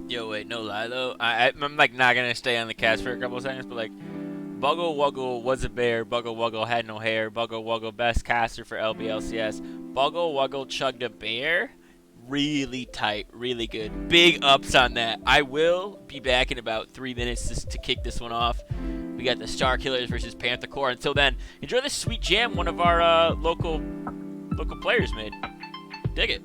Yo, wait, no lie though. I'm like not gonna stay on the cast for a couple of seconds, but like, Buggle Wuggle was a bear. Buggle Wuggle had no hair. Buggle Wuggle best caster for LBLCS. Buggle Wuggle chugged a bear. Really tight, really good. Big ups on that. I will be back in about 3 minutes to kick this one off. We got the Star Killers versus Panther Core. Until then, enjoy this sweet jam one of our local players made. Dig it.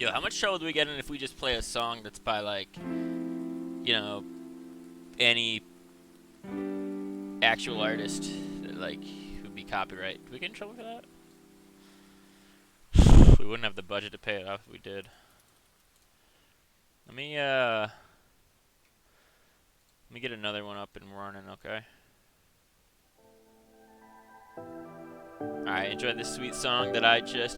Yo, how much trouble do we get in if we just play a song that's by like, any actual artist that like would be copyright? Do we get in trouble for that? We wouldn't have the budget to pay it off if we did. Let me get another one up and running, okay? Alright, enjoy this sweet song that I just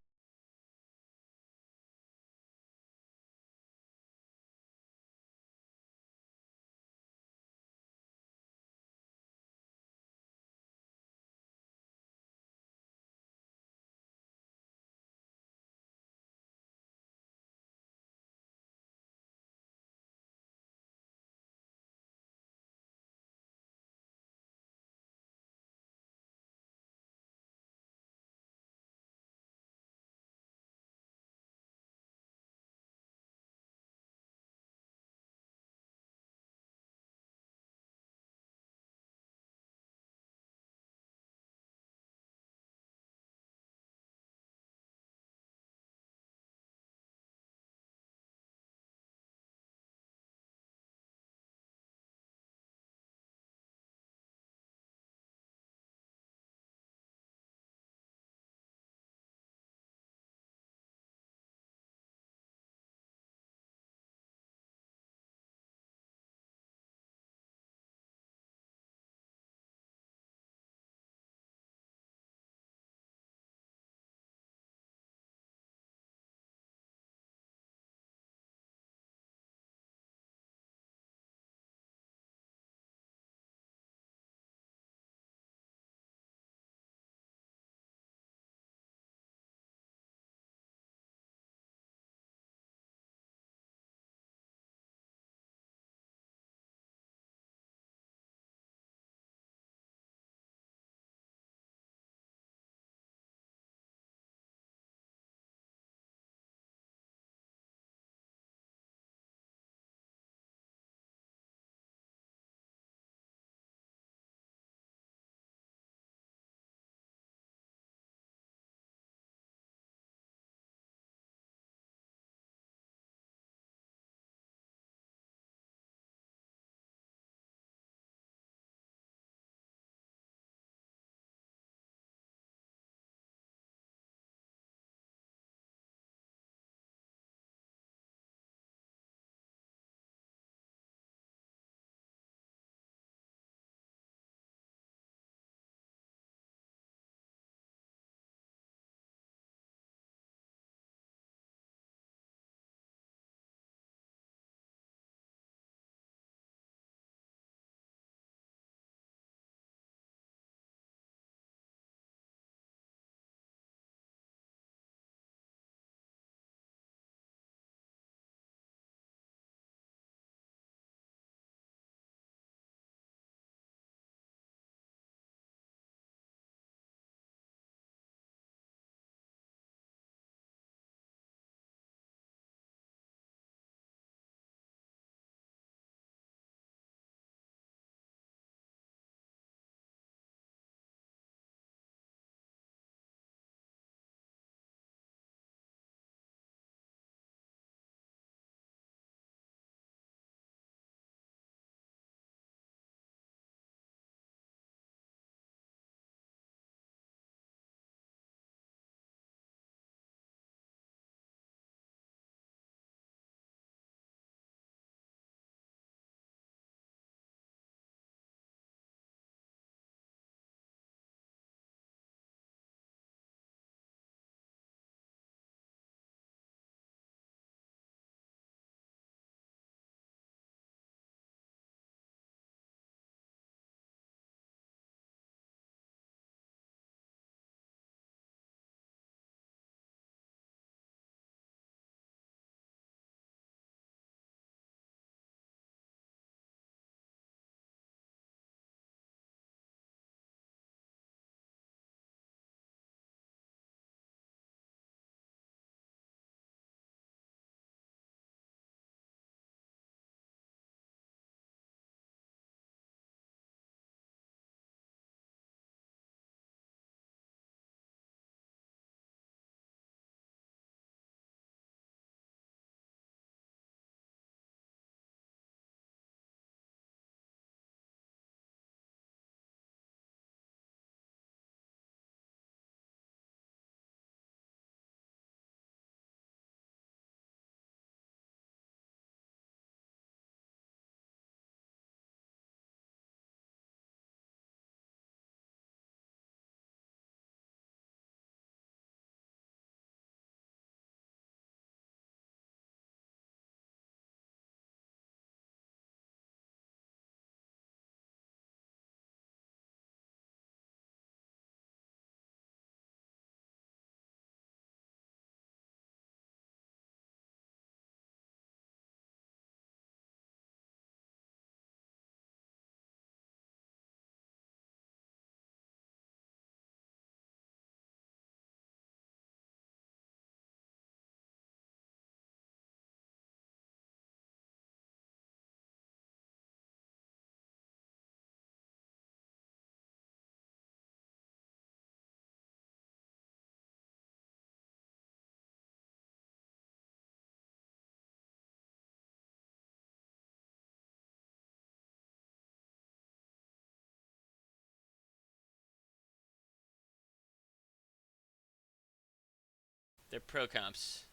their pro comps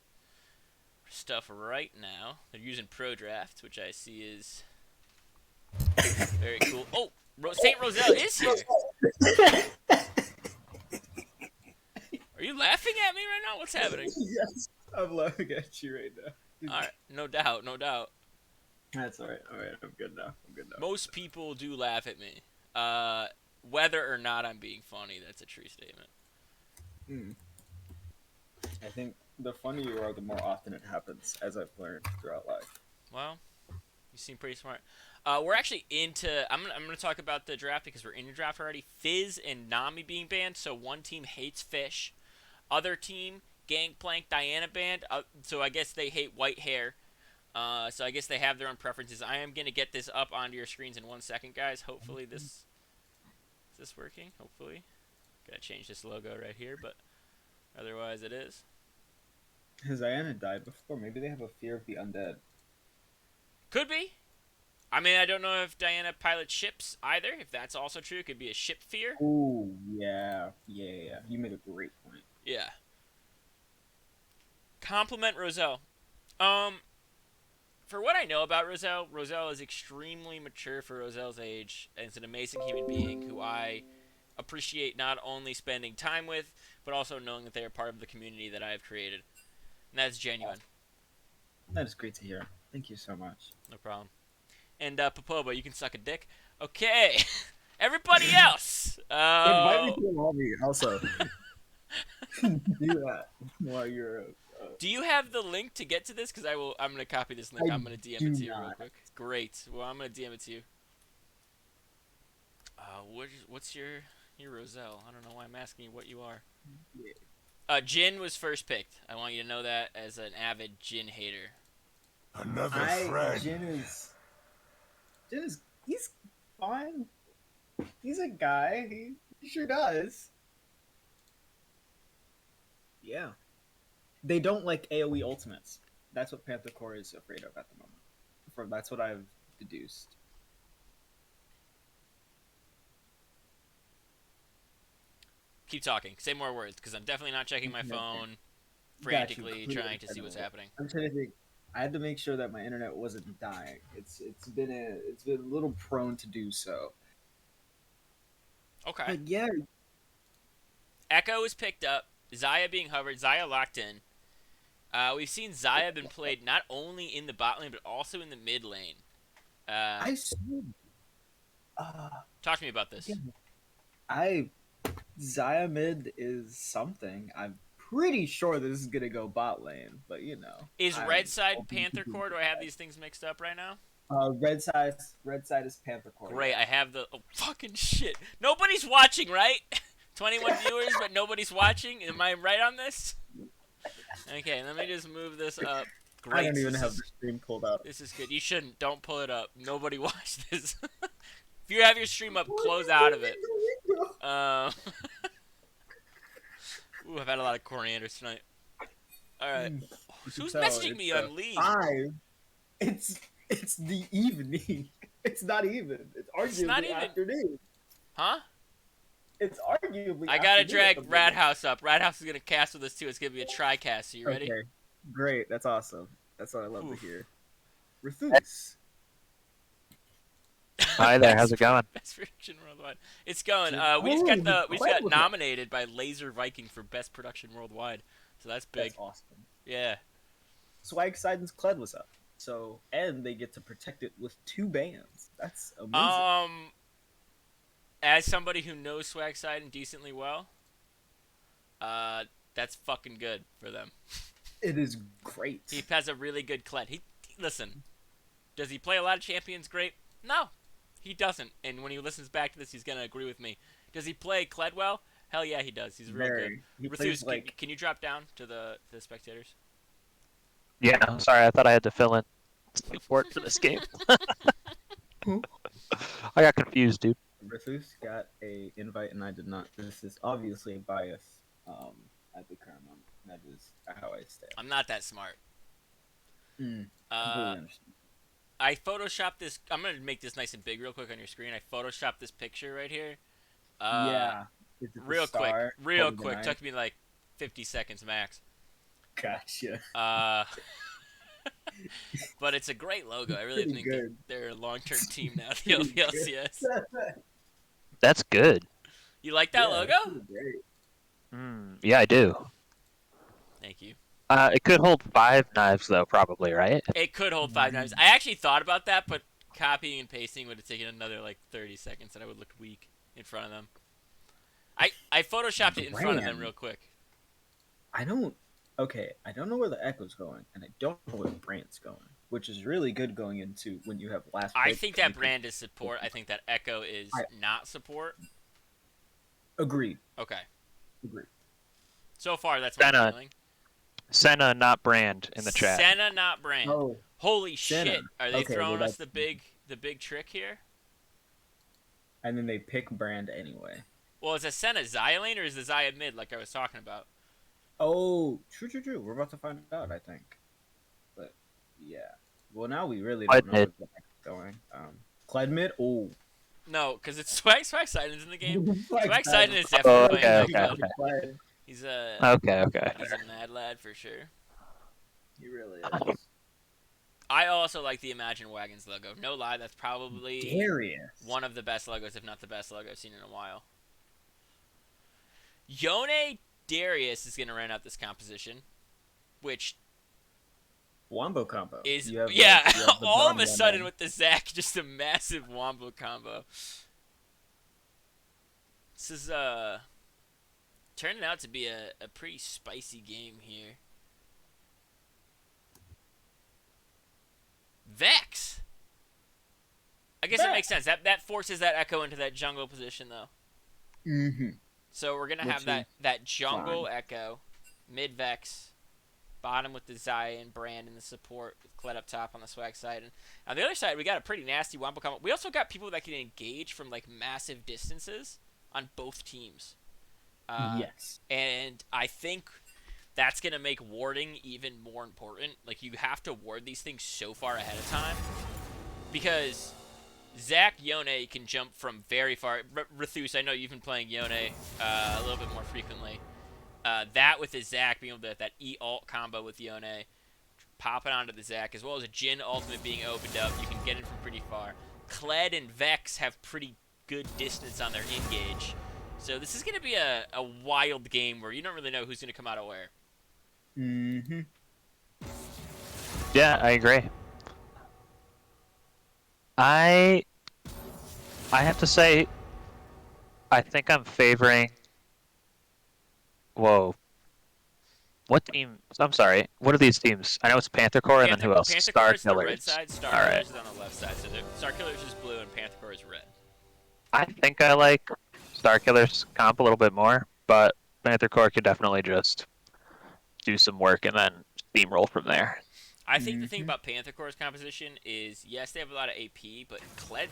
stuff right now. They're using Pro Draft, which I see is very cool. Oh, Saint Roselle is here. Are you laughing at me right now? What's happening? Yes, I'm laughing at you right now. All right, no doubt, no doubt. That's all right. All right, I'm good now. I'm good now. Most people do laugh at me. Whether or not I'm being funny, that's a true statement. Mm. I think the funnier you are, the more often it happens, as I've learned throughout life. Well, you seem pretty smart. We're actually into. I'm gonna talk about the draft because we're in the draft already. Fizz and Nami being banned. So one team hates Fish, other team Gangplank Diana banned. So I guess they hate white hair. So I guess they have their own preferences. I am gonna get this up onto your screens in 1 second, guys. Hopefully this is this working. Hopefully, gotta change this logo right here, but otherwise it is. Has Diana died before? Maybe they have a fear of the undead. Could be. I mean, I don't know if Diana pilots ships either. If that's also true, it could be a ship fear. Ooh, yeah. You made a great point. Yeah. Compliment Roselle. Um, for what I know about Roselle, Roselle is extremely mature for Roselle's age, and is an amazing human being who I appreciate not only spending time with, but also knowing that they are part of the community that I have created. And that's genuine. That is great to hear. Thank you so much. No problem. And Popoba, you can suck a dick. Okay. Everybody else. Invite me to the lobby also. Do that while you're. Do you have the link to get to this? Because I'm gonna copy this link. I'm gonna DM it to you real quick. Great. Well, I'm gonna DM it to you. What's your Roselle? I don't know why I'm asking you what you are. Jin was first picked. I want you to know that as an avid Jin hater. Another friend. Jin is. He's fine. He's a guy. He sure does. Yeah. They don't like AoE ultimates. That's what Panther Core is afraid of at the moment. That's what I've deduced. Keep talking. Say more words, because I'm definitely not checking my phone frantically trying to see what's happening. I'm trying to think. I had to make sure that my internet wasn't dying. It's been a little prone to do so. Okay. But yeah. Echo is picked up. Zaya being hovered. Zaya locked in. We've seen Zaya been played not only in the bot lane, but also in the mid lane. I see. Talk to me about this. Zaya mid is something. I'm pretty sure that this is gonna go bot lane, but you know. Is red side Panther Core? Do I have these things mixed up right now? Red side is Panther Core. Great, I have the fucking shit. Nobody's watching, right? 21 viewers, but nobody's watching. Am I right on this? Okay, let me just move this up. Great. I don't even have the stream pulled up. This is good. You shouldn't. Don't pull it up. Nobody watch this. If you have your stream up, close out of it. Ooh, I've had a lot of coriander tonight. All right. Who's messaging me on leave? 5. It's the evening. It's not even. It's arguably afternoon. Huh? It's arguably. I gotta drag Radhouse up. Radhouse is gonna cast with us too. It's gonna be a tri-cast. Are you ready? Okay. Great. That's awesome. That's what I love to hear. Rufus. Hi there. How's it going? Best production worldwide. It's going. We just got nominated by Laser Viking for best production worldwide. So that's big. That's awesome. Yeah. Swag Siden's Kled was up. So and they get to protect it with 2 bands. That's amazing. As somebody who knows Swag Siden decently well, that's fucking good for them. It is great. He has a really good Kled. Listen. Does he play a lot of champions great? No. He doesn't, and when he listens back to this, he's gonna agree with me. Does he play Kled well? Hell yeah, he does. He's really good. Rufus, can you drop down to the spectators? Yeah, I'm sorry. I thought I had to fill in support for this game. I got confused, dude. Rufus got a invite, and I did not. This is obviously a bias at the current moment. That is how I stay. I'm not that smart. Understand. I photoshopped this. I'm gonna make this nice and big real quick on your screen. I photoshopped this picture right here. Yeah. Real quick. Took me like 50 seconds max. Gotcha. But it's a great logo. I really Pretty think good. they're a long-term team now. The Pretty good. LPLCS. That's good. You like that logo? that's pretty great. Yeah, I do. Thank you. It could hold 5 knives though, probably, right? It could hold 5 knives. I actually thought about that, but copying and pasting would have taken another like 30 seconds, and I would look weak in front of them. I photoshopped it in front of them real quick. I don't know where the Echo's going, and I don't know where the Brand's going, which is really good going into when you have last. I pick, think that Brand is support. I think that Echo is not support. Agreed. Okay. Agreed. So far, that's my feeling. Senna, not Brand, in the chat. Senna, not Brand. Oh, Holy Senna. shit! Are they throwing well, us the big trick here? And then they pick Brand anyway. Well, is a Senna Xayah lane or is the Xayah mid like I was talking about? Oh, true. We're about to find out, I think. But yeah. Well, now we really Kled don't know where mid. the Echo's going. Kled mid. Oh. No, because it's Swag Siden's in the game. Swag Swag Siden is Oh, definitely playing that okay. card. He's a Okay. he's a mad lad for sure. He really is. I also like the Imagine Wagons logo. No lie, that's probably Darius. one of the best logos, if not the best logo I've seen in a while. Yone Darius is going to run out this composition, which Wombo combo. is You have yeah. you have the All of Braun a sudden one. with the Zac, just a massive wombo combo. This is turning out to be a pretty spicy game here. Vex. I guess it makes sense. That forces that Echo into that jungle position though. Mm-hmm. So we're gonna have Which that jungle fine. Echo, mid Vex, bottom with the Xayah and Brand in the support with Kled up top on the Swag side. And on the other side, we got a pretty nasty wombo combo. We also got people that can engage from like massive distances on both teams. Yes. And I think that's gonna make warding even more important. Like you have to ward these things so far ahead of time because Zac Yone can jump from very far. Rethus, I know you've been playing Yone a little bit more frequently. That with the Zac being able to that E-alt combo with Yone, popping onto the Zac, as well as a Jhin ultimate being opened up, you can get in from pretty far. Kled and Vex have pretty good distance on their engage. So this is going to be a wild game where you don't really know who's going to come out of where. Mm-hmm. Yeah, I agree. I have to say, I think I'm favoring. Whoa. What team? I'm sorry. What are these teams? I know it's Panther Core and then who else? Panther Star Core is the Killers. red side, Star All Killers right. is on the left side. So Star Killers is blue and Panther Core is red. I think I like Star Killers comp a little bit more, but Panther Core could definitely just do some work and then steamroll from there. I think the thing about Panther Core's composition is, yes, they have a lot of AP, but Kled,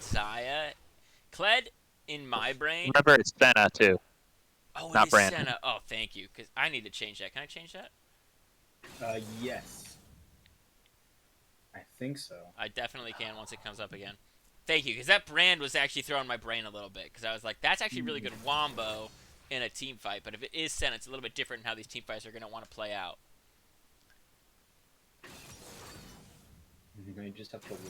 in my brain... Remember, it's Senna, too. Oh, not it is Brandon. Senna. Oh, thank you, because I need to change that. Can I change that? Yes. I think so. I definitely can once it comes up again. Thank you, because that Brand was actually throwing my brain a little bit, because I was like, that's actually really good wombo in a team fight, but if it is Senna, it's a little bit different in how these team fights are going to want to play out. You just have to wait.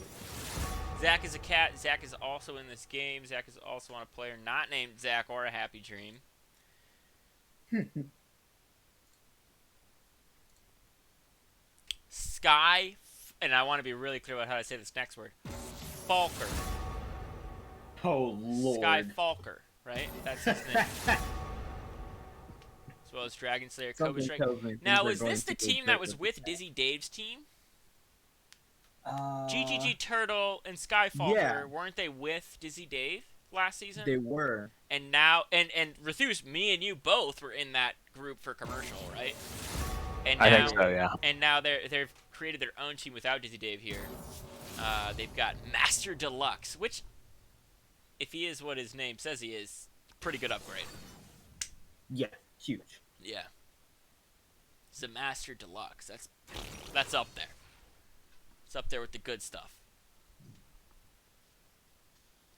Zac is a cat. Zac is also in this game. Zac is also on a player not named Zac or a Happy Dream. Sky, and I want to be really clear about how I say this next word. Falker. Oh lord. Sky Falker, right? That's his name. As well as Dragon Slayer, Cobra Strike. Now, was this the team that was with Dizzy Dave's team? GGG Turtle and Skyfalker, yeah. weren't they with Dizzy Dave last season? They were. And now, and Rethus, me and you both were in that group for commercial, right? And now, I think so, yeah. And now they've created their own team without Dizzy Dave here. They've got Master Deluxe, which, if he is what his name says he is, pretty good upgrade. Yeah, huge. Yeah. It's a Master Deluxe. That's up there. It's up there with the good stuff.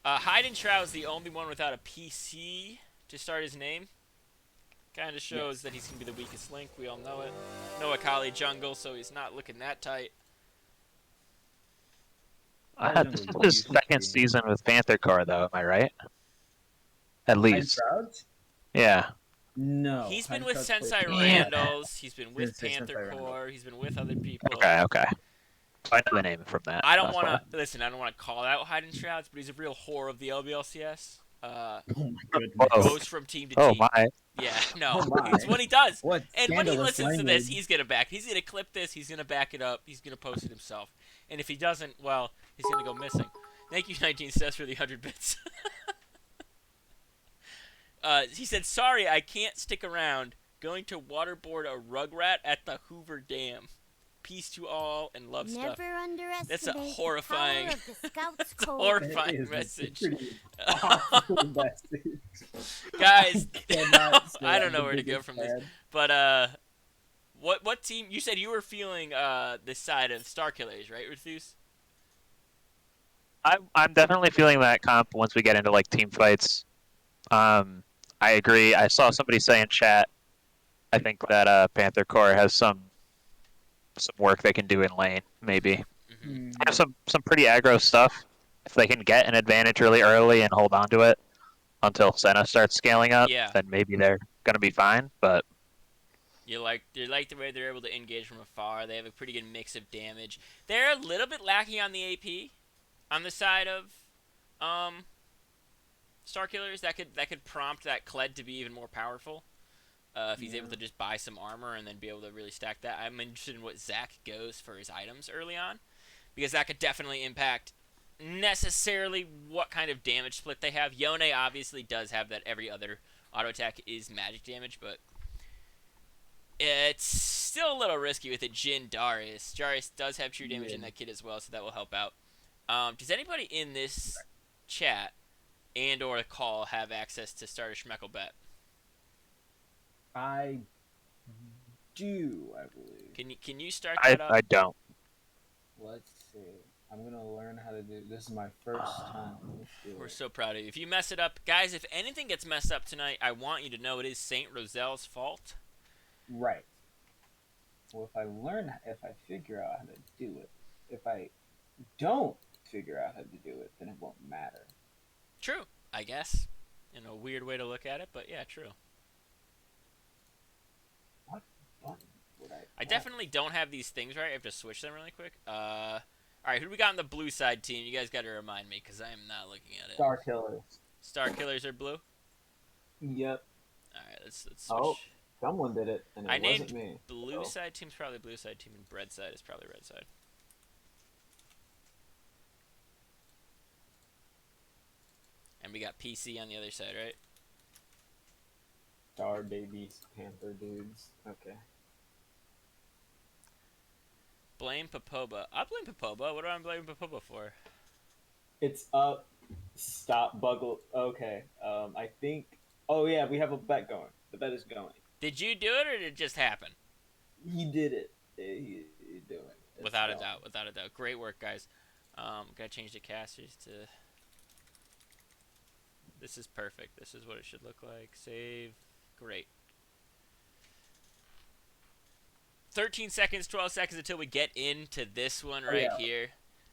Hyde and Shroud's the only one without a PC to start his name. Kind of shows that he's going to be the weakest link. We all know it. No Akali jungle, so he's not looking that tight. This is his second season with Panther Core, though. Am I right? At least. Shrouds? Yeah. No. He's been with Shrouds Sensei played- Randalls. He's been with Sensei Panther Randall. Core. He's been with other people. Okay. I know the name from that. I don't That's want why. to listen. I don't want to call out Hiding Shrouds, but he's a real whore of the LBLCS. Oh my goodness. Whoa. Goes from team to Oh team. my! Yeah, no, Oh my. it's what he does. What And when he scandalous listens to this, language. he's gonna clip this. He's gonna back it up. He's gonna post it himself. And if he doesn't, well, he's gonna go missing. Thank you, 19 cents for the 100 bits. He said, "Sorry, I can't stick around. Going to waterboard a rugrat at the Hoover Dam. Peace to all and love stuff." Never underestimate That's a the horrifying- power of the Scout's It's a code. horrifying That is a message. pretty awful message. Guys, Cannot say I don't I'm know the where to go biggest from this. fan. But what team? You said you were feeling this side of Starkillers, right, Ruthus? I'm definitely feeling that comp once we get into like team fights. I agree. I saw somebody say in chat. I think that Panther Core has some work they can do in lane. Maybe Mm-hmm. they have some pretty aggro stuff. If they can get an advantage really early and hold on to it until Senna starts scaling up, Yeah. then maybe they're gonna be fine. But You like the way they're able to engage from afar. They have a pretty good mix of damage. They're a little bit lacking on the AP on the side of Starkillers. That could prompt that Kled to be even more powerful. If he's able to just buy some armor and then be able to really stack that. I'm interested in what Zach goes for his items early on, because that could definitely impact necessarily what kind of damage split they have. Yone obviously does have that every other auto attack is magic damage, but it's still a little risky with a Jhin Darius. Darius does have true damage in that kit as well, so that will help out. Does anybody in this chat and or call have access to start a Schmeckle bet? I do, I believe. Can you start that up? I don't. Let's see. I'm gonna learn how to do. This is my first time. Let's do We're it. so proud of you. If you mess it up, guys, if anything gets messed up tonight, I want you to know it is Saint Roselle's fault. Right. Well, if I figure out how to do it, if I don't figure out how to do it, then it won't matter. True, I guess. In a weird way to look at it, but yeah, true. What button would I? I definitely don't have these things right. I have to switch them really quick. Alright, who do we got on the blue side team? You guys got to remind me, because I am not looking at it. Starkillers. Starkillers are blue? Yep. Alright, let's switch. Oh, someone did it, and it I wasn't named me. blue So, side team's probably blue side team, and red side is probably red side. And we got PC on the other side, right? Star babies, Panther dudes. Okay. Blame Popoba. I blame Popoba. What do I blame Popoba for? It's up. Stop Buggle. Okay. I think. Oh yeah, we have a bet going. The bet is going. Did you do it, or did it just happen? He did it. He did it. It's Without a going. doubt, without a doubt. Great work, guys. Gotta change the casters to... This is perfect. This is what it should look like. Save. Great. 13 seconds, 12 seconds until we get into this one right yeah. here.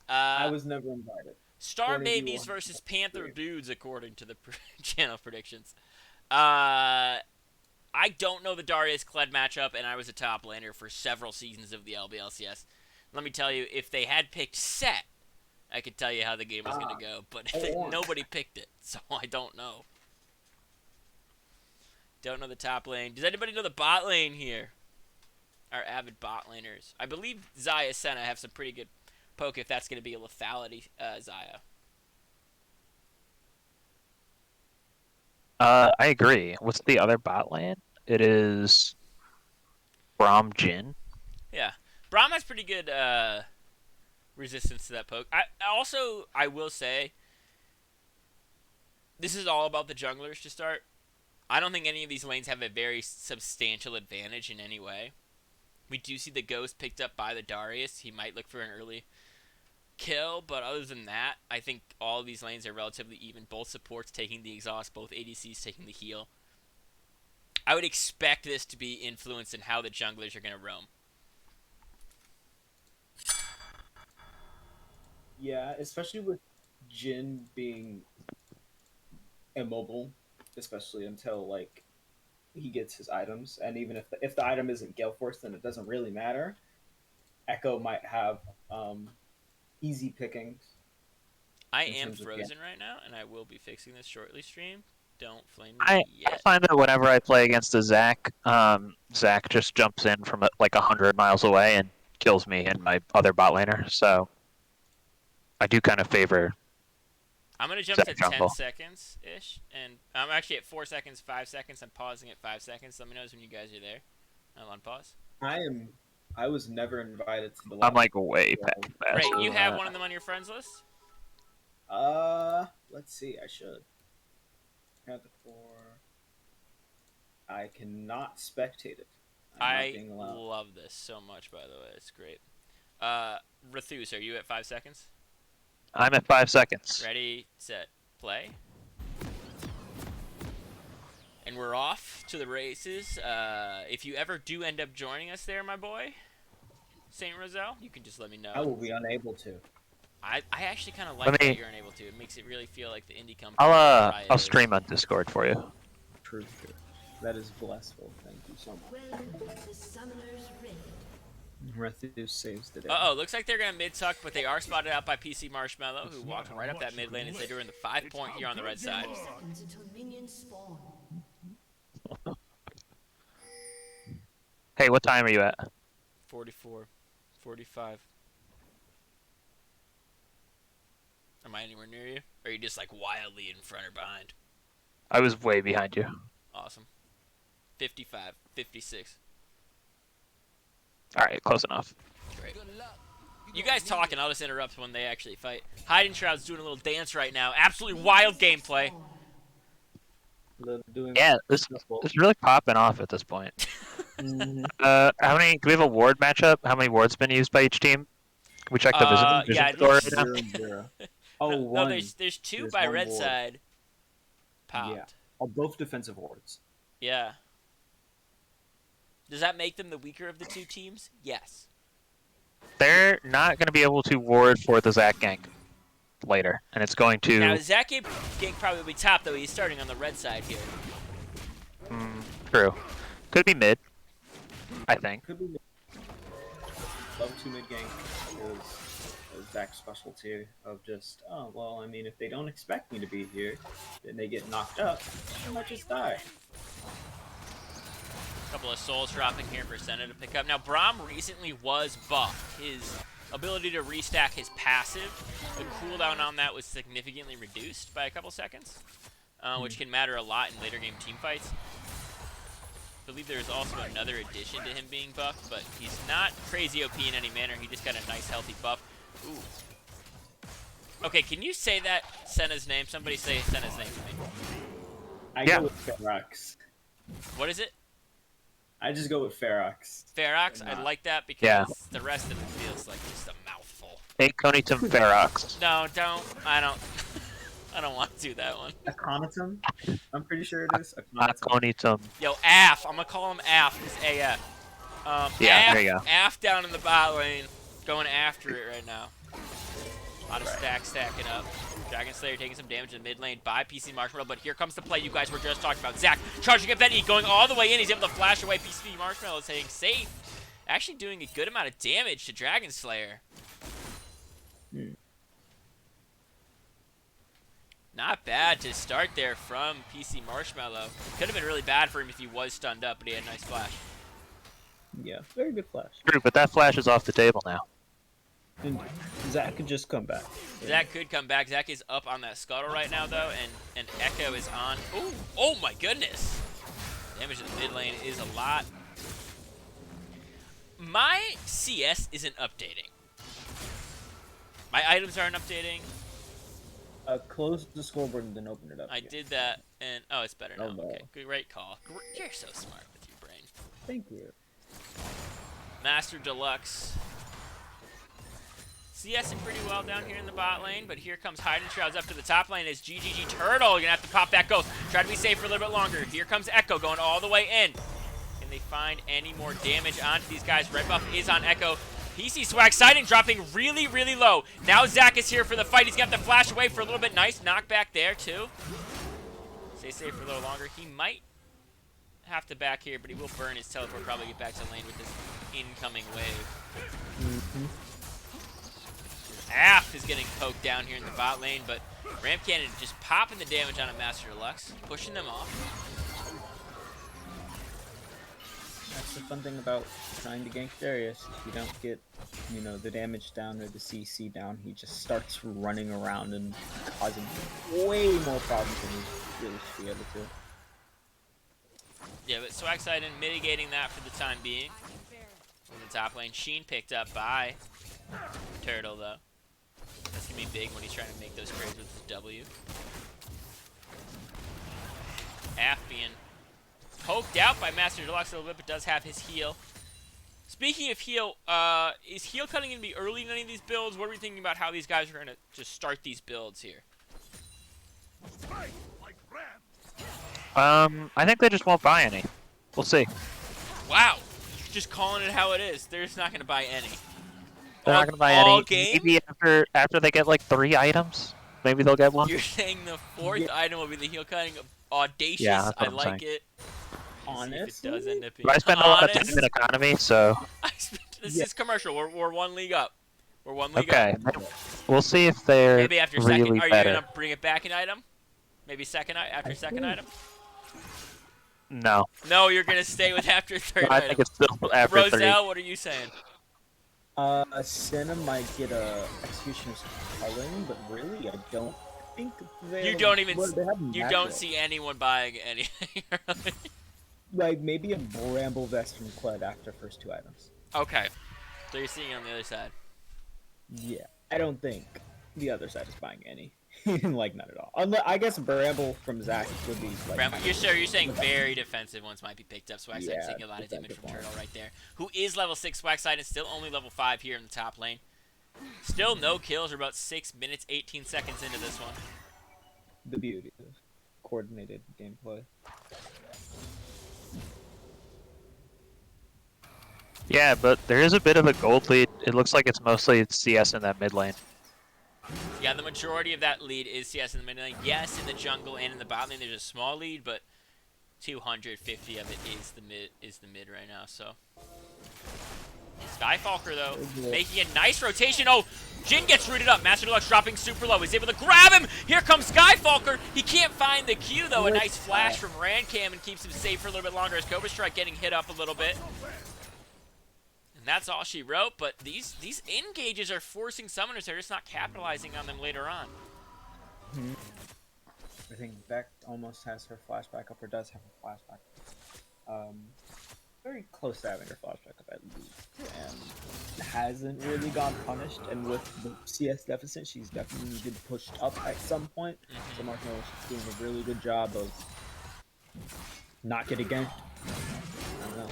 I was never invited. Star 21. Babies versus Panther Dudes, according to the channel predictions. I don't know the Darius Kled matchup, and I was a top laner for several seasons of the LBLCS. Let me tell you, if they had picked Set, I could tell you how the game was going to go, but nobody picked it, so I don't know. Don't know the top lane. Does anybody know the bot lane here? Our avid bot laners. I believe Xayah Senna have some pretty good poke if that's going to be a lethality Xayah. I agree. What's the other bot lane? It is Braum Jhin. Yeah. Braum has pretty good resistance to that poke. I will say, this is all about the junglers to start. I don't think any of these lanes have a very substantial advantage in any way. We do see the Ghost picked up by the Darius. He might look for an early kill, but other than that, I think all of these lanes are relatively even. Both supports taking the exhaust, both ADCs taking the heal. I would expect this to be influenced in how the junglers are going to roam. Yeah, especially with Jhin being immobile, especially until like he gets his items, and even if the item isn't Gale Force, then it doesn't really matter. Echo might have easy pickings. I am frozen right now, and I will be fixing this shortly. Stream, don't flame me I yet. find that whenever I play against a Zac, Zac just jumps in from like 100 miles away and kills me and my other bot laner. So I do kind of favor. I'm gonna jump Zac to jungle. 10 seconds ish, and I'm actually at 4 seconds, 5 seconds. I'm pausing at 5 seconds. Let me know when you guys are there. I'll unpause. I was never invited to the. I'm like way past that. Great, so, you have one of them on your friends list. Let's see. I should. Panther Core. I cannot spectate it. I'm not I being allowed. love this so much, by the way. It's great. Rathus, are you at 5 seconds? I'm at 5 seconds. Ready, set, play. And we're off to the races. If you ever do end up joining us there, my boy, Saint Roselle, you can just let me know. I will be unable to. I actually kind of like that you're unable to. It makes it really feel like the indie company. I'll stream on Discord for you. True. That is blissful. Thank you so much. Rathus saves the day. Uh-oh, looks like they're going to mid-tuck, but they are spotted out by PC Marshmallow, who walked right up that mid lane as they do in the 5-point here on the red side. Hey, what time are you at? 44, 45. Am I anywhere near you? Or are you just like wildly in front or behind? I was way behind you. Awesome. 55, 56. All right, close enough. Great. You guys talk and I'll just interrupt when they actually fight. Hiding Shroud's doing a little dance right now. Absolutely wild gameplay. Yeah, this is really popping off at this point. How many? Do we have a ward matchup? How many wards been used by each team? Can we check the vision yeah, score right now? 0-0. Oh, no, one. there's two There's by one red ward. side. Popped. Yeah. Oh, both defensive wards. Yeah. Does that make them the weaker of the two teams? Yes. They're not going to be able to ward for the Zac gank later, and it's going to. Now, Zac gank probably will be top, though. He's starting on the red side here. True. Could be mid, I think. Could be mid. Level 2 mid gank is Zac's specialty of just, oh, well, I mean, if they don't expect me to be here, then they get knocked up, I might just die. Couple of souls dropping here for Senna to pick up. Now, Braum recently was buffed. His ability to restack his passive, the cooldown on that was significantly reduced by a couple seconds, which can matter a lot in later game team fights. I believe there's also another addition to him being buffed, but he's not crazy OP in any manner. He just got a nice, healthy buff. Ooh. Okay, can you say that Senna's name? Somebody say Senna's name to me. I go with Ferox. What is it? I just go with Ferox. Ferox? I like that because the rest of it feels like just a mouthful. Aconitum Ferox. No, don't. I don't want to do that one. Aconitum? I'm pretty sure it is. Aconitum. Yo, AF. I'm going to call him AF. It's AF. Yeah, AF, there you go. AF down in the bot lane. Going after it right now. A lot of stacking up. Dragon Slayer taking some damage in the mid lane by PC Marshmallow, but here comes the play you guys were just talking about. Zac charging up that E, going all the way in. He's able to flash away. PC Marshmallow staying safe. Actually doing a good amount of damage to Dragon Slayer. Not bad to start there from PC Marshmallow. Could have been really bad for him if he was stunned up, but he had a nice flash. Yeah, very good flash. True, but that flash is off the table now. And Zac could just come back. Zac could come back. Zac is up on that scuttle right now, though, and Echo is on. Ooh, oh my goodness. Damage in the mid lane is a lot. My CS isn't updating. My items aren't updating. Close the scoreboard and then open it up. I did that, and oh, it's better now. Oh, no. Okay, great call. You're so smart with your brain. Thank you. Master Deluxe. CSing pretty well down here in the bot lane, but here comes Hiding Shrouds up to the top lane as GGG Turtle. You're gonna have to pop that ghost. Try to be safe for a little bit longer. Here comes Echo going all the way in. Can they find any more damage onto these guys? Red buff is on Echo. PC Swag Siding dropping really, really low. Now Zach is here for the fight. He's got the flash away for a little bit. Nice knockback there, too. Stay safe for a little longer. He might have to back here, but he will burn his teleport, probably get back to lane with this incoming wave. Aft is getting poked down here in the bot lane, but Ramp Cannon just popping the damage on a Master Deluxe, pushing them off. That's the fun thing about trying to gank Darius. If you don't get, you know, the damage down or the CC down, he just starts running around and causing way more problems than he really should be able to. Yeah, but Swagsidon mitigating that for the time being. In the top lane, Sheen picked up by Turtle, though. That's going to be big when he's trying to make those trades with his W. Af being poked out by Master Deluxe a little bit, but does have his heal. Speaking of heal, is heal cutting going to be early in any of these builds? What are we thinking about how these guys are going to just start these builds here? I think they just won't buy any. We'll see. Wow. Just calling it how it is. They're just not going to buy any. They're not going to buy any. Maybe after they get like 3 items, maybe they'll get one. You're saying the 4th item will be the heal cutting? Audacious. Yeah, that's what I I'm like saying. it. Honestly? It does end up being But I spend a lot of time in economy, so... This is commercial. We're 1 league up. We're 1 league okay. up. We'll see if they're Maybe after really second. Are better. you going to bring it back an item? Maybe after second item? No. No, you're going to stay with after third I item. think it's still after Roselle, 3. what are you saying? Senna might get a Executioner's Culling, but really, I don't think they. You don't even. Well, they have You magic. don't see anyone buying anything. Like maybe a Bramble Vest from Kled after first 2 items. Okay. So you're seeing on the other side. Yeah, I don't think the other side is buying any. Like not at all. I guess Bramble from Zach would be like. Bramble, you're saying very defensive ones might be picked up. Swagside's Yeah, taking a lot of damage from defensive Turtle right there. Who is level 6 Swagside and still only level 5 here in the top lane. Still no kills. We're about 6 minutes, 18 seconds into this one. The beauty of coordinated gameplay. Yeah, but there is a bit of a gold lead. It looks like it's mostly CS in that mid lane. Yeah, the majority of that lead is CS in the mid lane. Yes, in the jungle and in the bot lane there's a small lead, but 250 of it is the mid right now. So Skyfalker though making a nice rotation. Oh, Jin gets rooted up. Master Deluxe dropping super low. He's able to grab him. Here comes Skyfalker. He can't find the Q though. A nice flash from Rancam and keeps him safe for a little bit longer as Cobra Strike getting hit up a little bit. That's all she wrote, but these engages are forcing summoners. They're just not capitalizing on them later on. I think Beck almost has her flashback up, or does have her flashback. Very close to having her flashback up at least, and hasn't really gone punished. And with the CS deficit, she's definitely needed pushed up at some point. So Marshmallow is doing a really good job of not getting ganked. I don't know.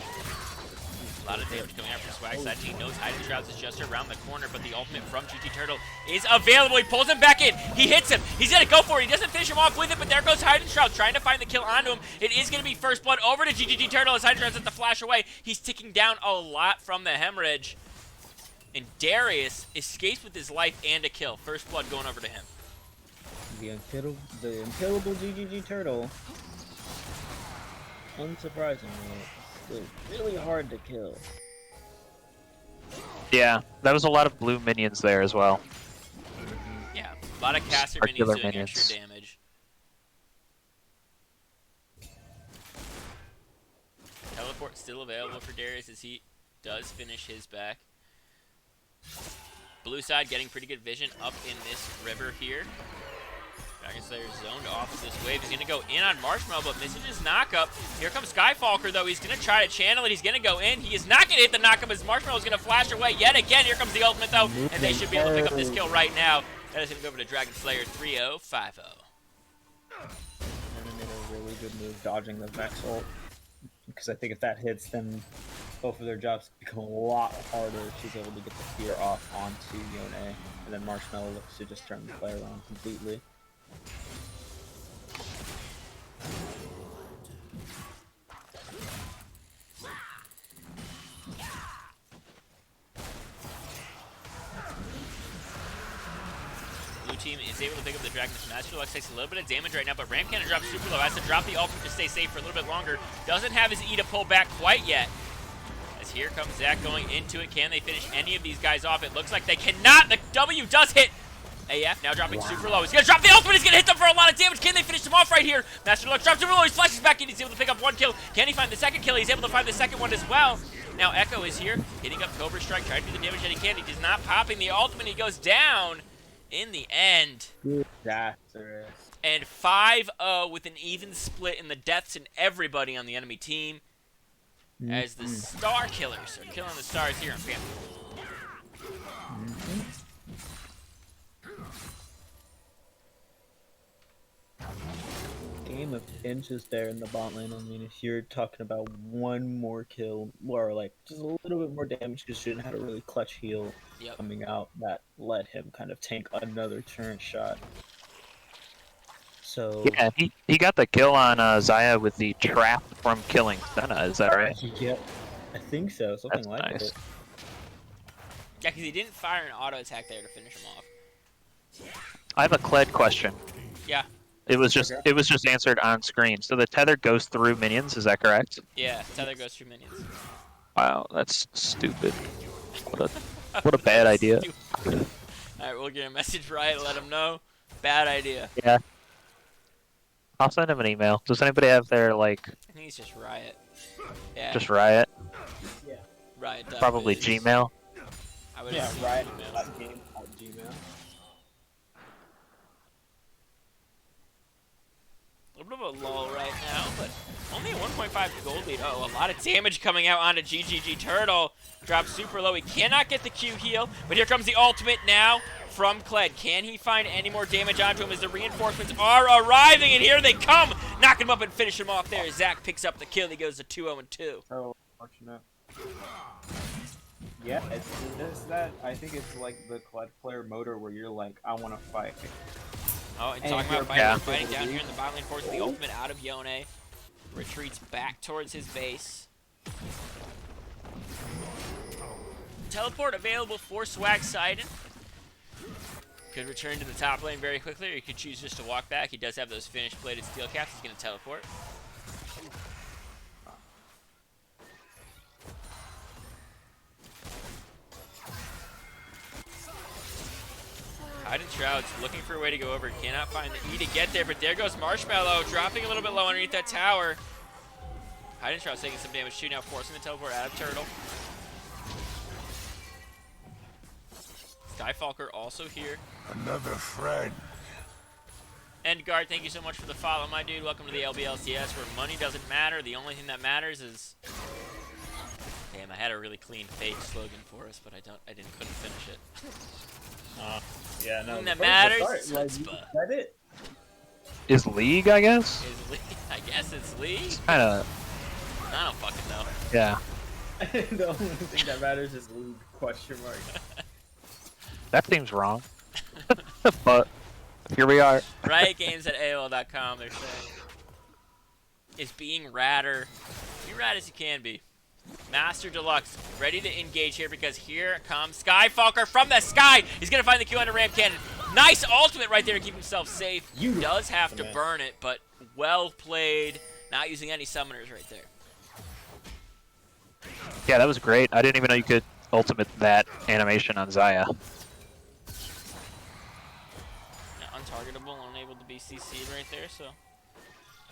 A lot of damage coming out from Swagside. He knows Hiding Shrouds is just around the corner, but the ultimate from GT Turtle is available. He pulls him back in. He hits him. He's going to go for it. He doesn't finish him off with it, but there goes Hiding Shroud trying to find the kill onto him. It is going to be first blood over to GGG Turtle as Hiding Shroud has the flash away. He's ticking down a lot from the hemorrhage. And Darius escapes with his life and a kill. First blood going over to him. The unkillable GGG Turtle, unsurprisingly, still really hard to kill. Yeah, that was a lot of blue minions there as well. Yeah, a lot of caster minions doing extra damage. Teleport still available for Darius as he does finish his back. Blue side getting pretty good vision up in this river here. Dragon Slayer zoned off of this wave. He's going to go in on Marshmallow, but misses his knock-up. Here comes Skyfalker, though. He's going to try to channel it. He's going to go in. He is not going to hit the knock-up as Marshmallow is going to flash away yet again. Here comes the ultimate, though, and they should be able to pick up this kill right now. That is going to go over to Dragon Slayer 3-0-5-0. And made a really good move dodging the Vex ult, because I think if that hits, then both of their jobs become a lot harder. She's able to get the fear off onto Yone, and then Marshmallow looks to just turn the play around completely. blue team is able to pick up the Dragon. Master Deluxe takes a little bit of damage right now, but Ram Cannon drops super low. Has to drop the ultimate to stay safe for a little bit longer. Doesn't have his E to pull back quite yet. As here comes Zach going into it. Can they finish any of these guys off? It looks like they cannot. The W does hit. AF now dropping super low. He's going to drop the ultimate. He's going to hit them for a lot of damage. Can they finish him off right here? Master Deluxe drops super low. He flashes back in. He's able to pick up 1 kill. Can he find the second kill? He's able to find the second one as well. Now Echo is here, hitting up Cobra Strike, trying to do the damage that he can. He does not popping the ultimate. He goes down in the end. Disastrous. And 5-0 with an even split in the deaths in everybody on the enemy team. As the Star Killers are killing the stars here on Panther. Game of inches there in the bot lane. I mean, if you're talking about one more kill, or like just a little bit more damage, because Jhin had a really clutch heal coming out that let him kind of tank another turret shot. So Yeah, he got the kill on Xayah with the trap from killing Senna. Is that right? yeah, I think so. Something That's like nice. it. Yeah, because he didn't fire an auto attack there to finish him off. I have a Kled question. Yeah, It was just answered on screen. So the tether goes through minions. Is that correct? yeah, tether goes through minions. Wow, that's stupid. What a bad idea. Alright, we'll get a message Riot, let him know. Bad idea. Yeah. I'll send him an email. Does anybody have their like I think it's just Riot. Yeah, just Riot? Riot. Probably Gmail. I would Yeah, assume Riot Gmail. game at Gmail. A little bit of a lull right now, but only a 1.5 gold lead. Oh, a lot of damage coming out onto GGG Turtle. Drops super low. He cannot get the Q heal, but here comes the ultimate now from Kled. Can he find any more damage onto him as the reinforcements are arriving? And here they come. Knock him up and finish him off there. Zach picks up the kill. He goes to 2-0-2. Oh, fortunate. Yeah, it's just that. I think it's like the Kled player motor where you're like, I want to fight. Oh, and And talking you're about fighting, Yeah. fighting down here in the bot lane, forces the ultimate out of Yone. Retreats back towards his base. Teleport available for Swag Sidon. Could return to the top lane very quickly, or he could choose just to walk back. He does have those finished plated steel caps. He's going to teleport. Hidden Shroud's looking for a way to go over. Cannot find the E to get there, but there goes Marshmallow, dropping a little bit low underneath that tower. Hidden Shroud's taking some damage too, now forcing the teleport out of Turtle. Skyfalker also here. Another friend. Endguard, thank you so much for the follow, my dude. Welcome to the LBLCS, where money doesn't matter. The only thing that matters is... Damn, I had a really clean fake slogan for us, but couldn't finish it. Yeah, no. That matters is Like, chutzpah. that it? Is League, I guess? Is Lee? I guess it's Lee. Kind of. I don't fucking know. Yeah. The only thing that matters is league question mark. That seems wrong. But here we are. Riot Games at AOL.com, they're saying. Is being radder. Be rad as you can be. Master Deluxe ready to engage here because here comes Skyfalker from the sky. He's going to find the Q under Ram Cannon. Nice ultimate right there to keep himself safe. He does have to burn it, but well played. Not using any summoners right there. Yeah, that was great. I didn't even know you could ultimate that animation on Xayah. Yeah, untargetable, unable to be CC'd right there, so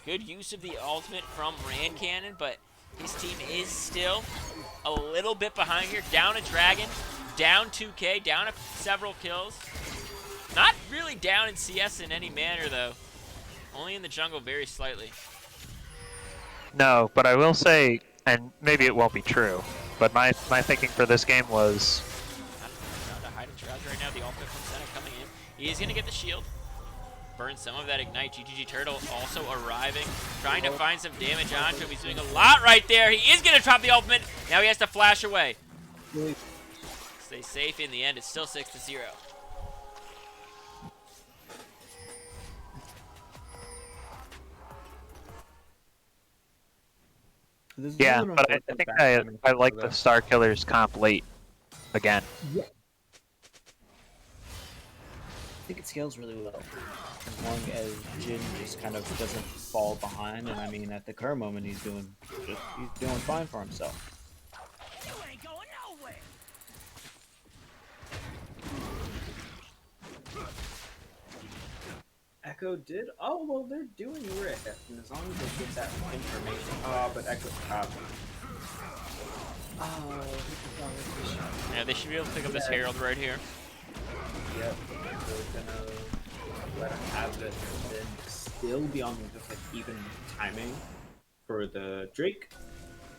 good use of the ultimate from Ram Cannon, but his team is still a little bit behind here. Down a Dragon, down 2K, down several kills. Not really down in CS in any manner, though. Only in the jungle very slightly. No, but I will say, and maybe it won't be true, but my thinking for this game was... Down to Hidden Shrouds right now. The ultimate from Senna coming in. He is going to get the shield. Burn some of that Ignite. GGG Turtle also arriving. Trying to find some damage onto him. He's doing a lot right there. He is going to drop the ultimate. Now he has to flash away. Stay safe in the end. It's still 6-0. Yeah, but I think I like the Star Killers comp late again. think it scales really well. As long as Jin just kind of doesn't fall behind, and I mean, at the current moment, he's doing fine for himself. Echo did. Oh well, they're doing Rift, and as long as they get that information. Oh, but Echo's top. Oh, Yeah, they should be able to pick up this Herald right here. yep. We're gonna let him have it, and then still be on just like even timing for the Drake,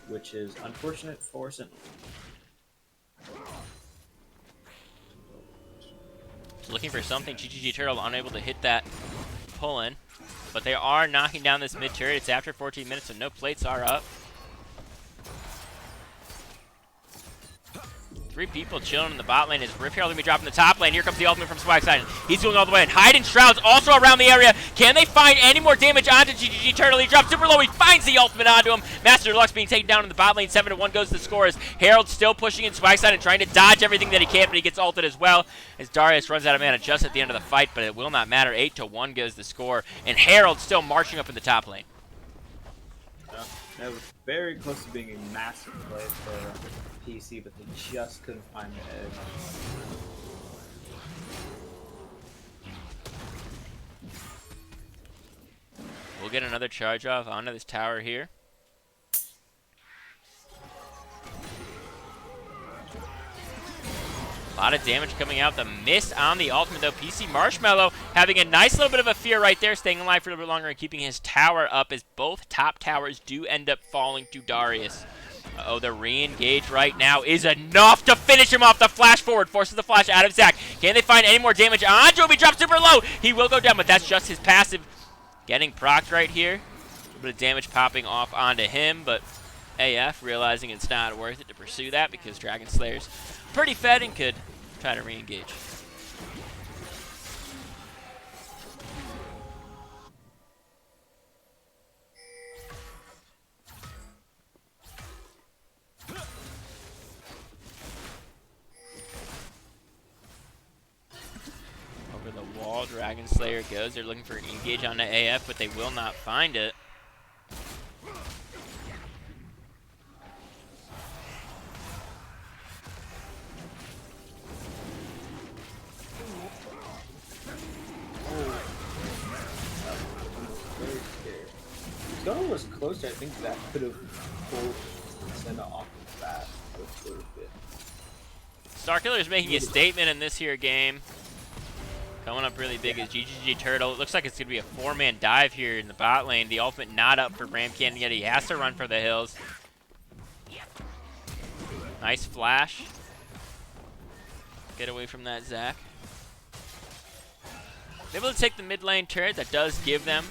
which is unfortunate for Sentinel. Looking for something. GGG Turtle unable to hit that pull-in. But they are knocking down this mid-turret. It's after 14 minutes, so no plates are up. 3 people chilling in the bot lane. Is Rip Herald going to be dropping the top lane? Here comes the ultimate from Swagside. He's going all the way in. Hide and Shroud's also around the area. Can they find any more damage onto GGG Turtle? He drops super low. He finds the ultimate onto him. Master Deluxe being taken down in the bot lane. 7-1 goes the score as Herald still pushing in Swagside and trying to dodge everything that he can, but he gets ulted as well as Darius runs out of mana just at the end of the fight, but it will not matter. 8-1 goes the score, and Herald still marching up in the top lane. That was very close to being a massive play for PC, but they just couldn't find the edge. We'll get another charge off onto this tower here. A lot of damage coming out. The miss on the ultimate, though. PC Marshmallow having a nice little bit of a fear right there, staying alive for a little bit longer and keeping his tower up as both top towers do end up falling to Darius. Uh-oh, the re-engage right now is enough to finish him off. The flash forward forces the flash out of Zac. Can they find any more damage on Jovi? Drops super low. He will go down, but that's just his passive getting procced right here. A little bit of damage popping off onto him, but AF realizing it's not worth it to pursue that because Dragon Slayer's pretty fed and could try to re-engage. Over the wall, Dragon Slayer goes. They're looking for an engage on the AF, but they will not find it. Gunnar was closer. I think that could have pulled Senna off the bat. Starkiller is making a statement in this here game. Coming up really big is GGG Turtle. It looks like it's going to be a 4-man dive here in the bot lane. The ultimate not up for Ram Cannon yet. He has to run for the hills. Nice flash. Get away from that, Zac. Able to take the mid lane turret. That does give them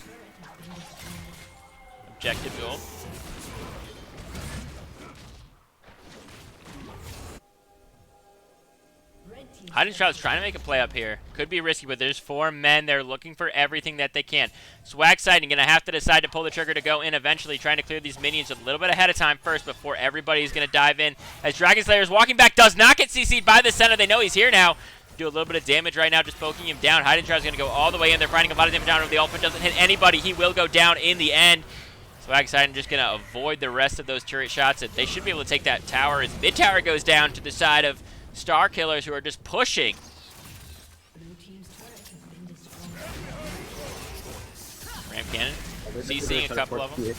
objective goal. Hiding Shroud's trying to make a play up here. Could be risky, but there's 4 men. They're looking for everything that they can. Swagside going to have to decide to pull the trigger to go in eventually, trying to clear these minions a little bit ahead of time first before everybody's going to dive in. As Dragon Slayer is walking back, does not get CC'd by the center. They know he's here now. Do a little bit of damage right now, just poking him down. Hiding Shroud's going to go all the way in. They're finding a lot of damage down. If the ultimate doesn't hit anybody, he will go down in the end. Swagside just going to avoid the rest of those turret shots. And they should be able to take that tower as mid tower goes down to the side of Star Killers, who are just pushing. Ram Cannon CCing a couple of them.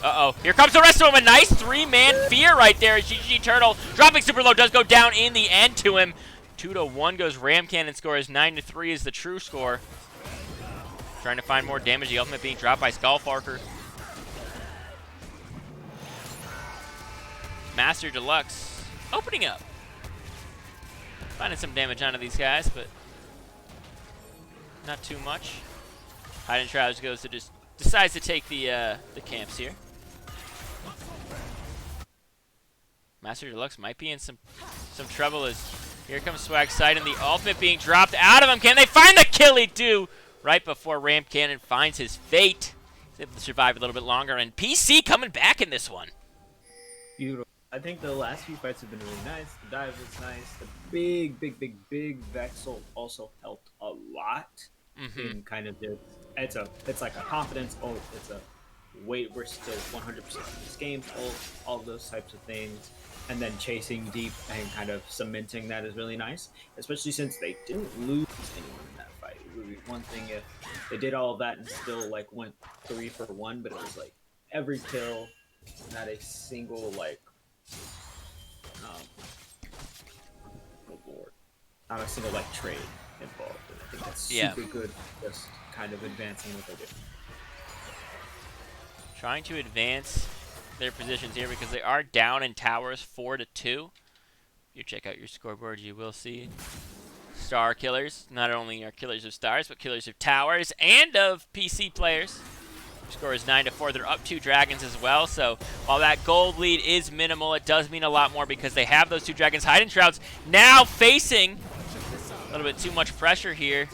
Uh-oh. Here comes the rest of them. A nice 3-man fear right there. GGG Turtle dropping super low. Does go down in the end to him. 2-1 goes Ram Cannon score. 9-3 is the true score. Trying to find more damage. The ultimate being dropped by Skullfarker. Master Deluxe opening up. Finding some damage onto these guys, but not too much. Hiding Shroud goes to just decides to take the camps here. Master Deluxe might be in some trouble as here comes Swagside and the ultimate being dropped out of him. Can they find the kill? He do right before Ram Cannon finds his fate. He's able to survive a little bit longer, and PC coming back in this one. Beautiful. I think the last few fights have been really nice. The dive was nice. The big Vexel also helped a lot in kind of this. It's like a confidence ult. It's a wait, we're still 100% in this game ult. All those types of things, and then chasing deep and kind of cementing that is really nice. Especially since they didn't lose anyone in that fight. It would be one thing if they did all of that and still like went 3 for 1, but it was like every kill, not a single like. Oh lord, not a single like trade involved. And I think that's super good. Just kind of advancing what they do. Trying to advance their positions here because they are down in towers 4-2. If you check out your scoreboard, you will see star killers. Not only are killers of stars, but killers of towers and of PC players. Score is 9-4. They're up 2 dragons as well. So while that gold lead is minimal, it does mean a lot more because they have those 2 dragons. Hidden Shrouds now facing a little bit too much pressure here.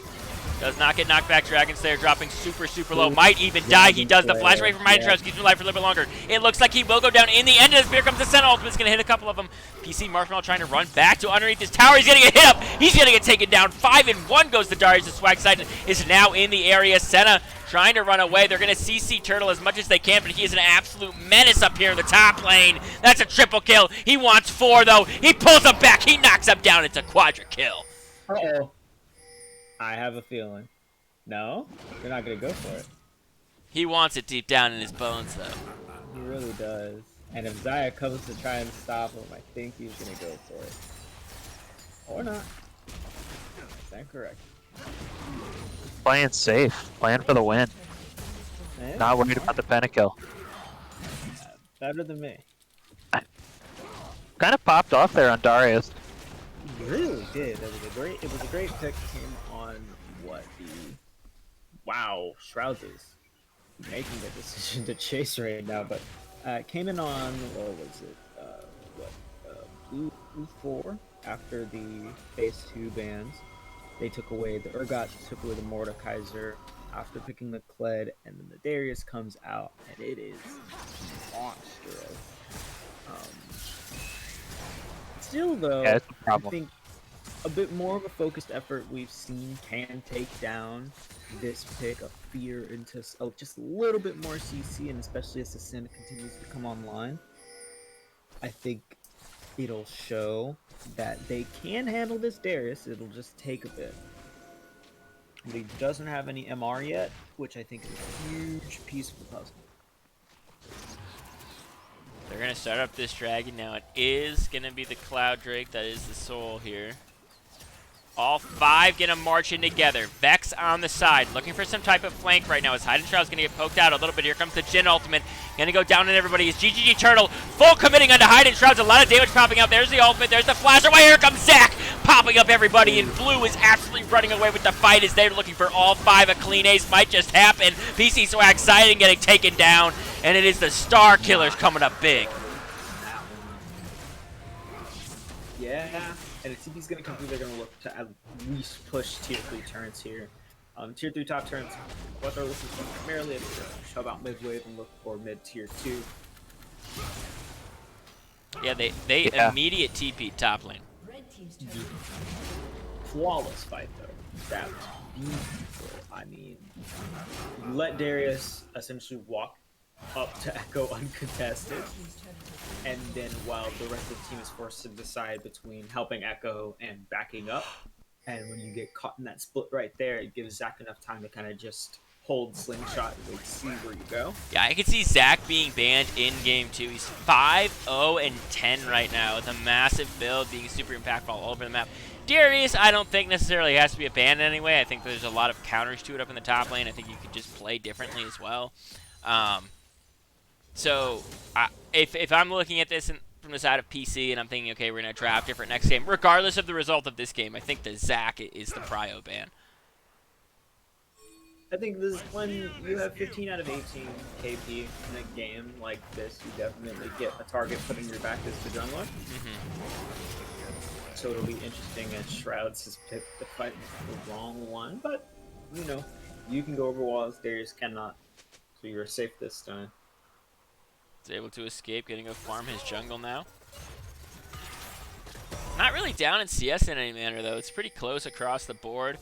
Does not get knocked back. Dragons there dropping super low. Might even die. He does the flash away from Hidden Shrouds. Keeps him alive for a little bit longer. It looks like he will go down in the end of this. Here comes the Senna. Ultimate's going to hit a couple of them. PC Marshmallow trying to run back to underneath this tower. He's going to get hit up. He's going to get taken down. 5-1 goes the Darius. The Swag side is now in the area. Senna trying to run away. They're going to CC Turtle as much as they can, but he is an absolute menace up here in the top lane. That's a triple kill. He wants 4, though. He pulls him back. He knocks him down. It's a quadra kill. Uh-oh. I have a feeling. No? You're not going to go for it. He wants it deep down in his bones, though. He really does. And if Xayah comes to try and stop him, I think he's going to go for it. Or not. Is that correct? Playing safe. Playing for the win. Eh? Not worried about the pentakill. Better than me. Kind of popped off there on Darius. He really did. It was a great pick. Came on what the wow Shrouds is making a decision to chase right now, but came in on what was it? Blue 4 after the phase 2 bans. They took away the Urgot, took away the Mordekaiser after picking the Kled, and then the Darius comes out, and it is monstrous. Still, though, Yeah, it's a I problem. think a bit more of a focused effort we've seen can take down this pick of fear into just a little bit more CC, and especially as the Sin continues to come online. I think it'll show that they can handle this Darius. It'll just take a bit. But he doesn't have any MR yet, which I think is a huge piece of the puzzle. They're going to start up this dragon now. It is going to be the Cloud Drake that is the soul here. All 5 going to march in together. Vex on the side, looking for some type of flank right now. As Hidden Shroud's going to get poked out a little bit. Here comes the Jhin ultimate. Going to go down on everybody. Is GGG Turtle full committing onto Hidden Shrouds. A lot of damage popping out. There's the ultimate. There's the flash away. Here comes Zac popping up everybody. And Blue is absolutely running away with the fight as they're looking for all 5. A clean ace might just happen. PC Swag excited and getting taken down. And it is the Star Killers coming up big. Yeah, and if TP's going to come through, they're going to look to at least push tier 3 turns here. Tier 3 top turns, what they're looking for primarily is to shove out mid wave and look for mid tier 2. Yeah, they immediate TP top lane. Flawless fight, though. That was beautiful. I mean, you let Darius essentially walk up to Echo uncontested, and then while the rest of the team is forced to decide between helping Echo and backing up, and when you get caught in that split right there, it gives Zac enough time to kind of just hold slingshot and wait to see where you go. Yeah, I can see Zac being banned in game 2. He's 5-0-10 right now with a massive build, being super impactful all over the map. Darius, I don't think necessarily has to be a ban anyway. I think there's a lot of counters to it up in the top lane. I think you could just play differently as well. So if I'm looking at this from the side of PC and I'm thinking, okay, we're going to draft different next game, regardless of the result of this game, I think the Zac is the prio ban. I think this is when you have 15 out of 18 KP in a game like this, you definitely get a target put in your back as the jungler. So it'll be interesting as Shrouds has picked the fight the wrong one, but you know, you can go over walls, Darius cannot, so you're safe this time. He's able to escape, getting a farm his jungle now. really down in CS in any manner, though. It's pretty close across the board.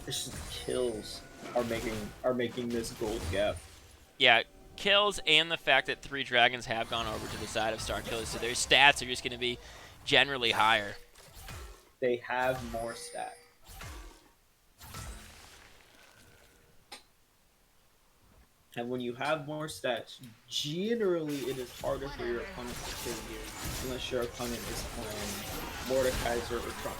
It's just kills are making this gold gap. Yeah, kills and the fact that 3 dragons have gone over to the side of Starkiller, so their stats are just going to be generally higher. They have more stats. And when you have more stats, generally it is harder for your opponent to kill you unless your opponent is playing Mordekaiser or Trump.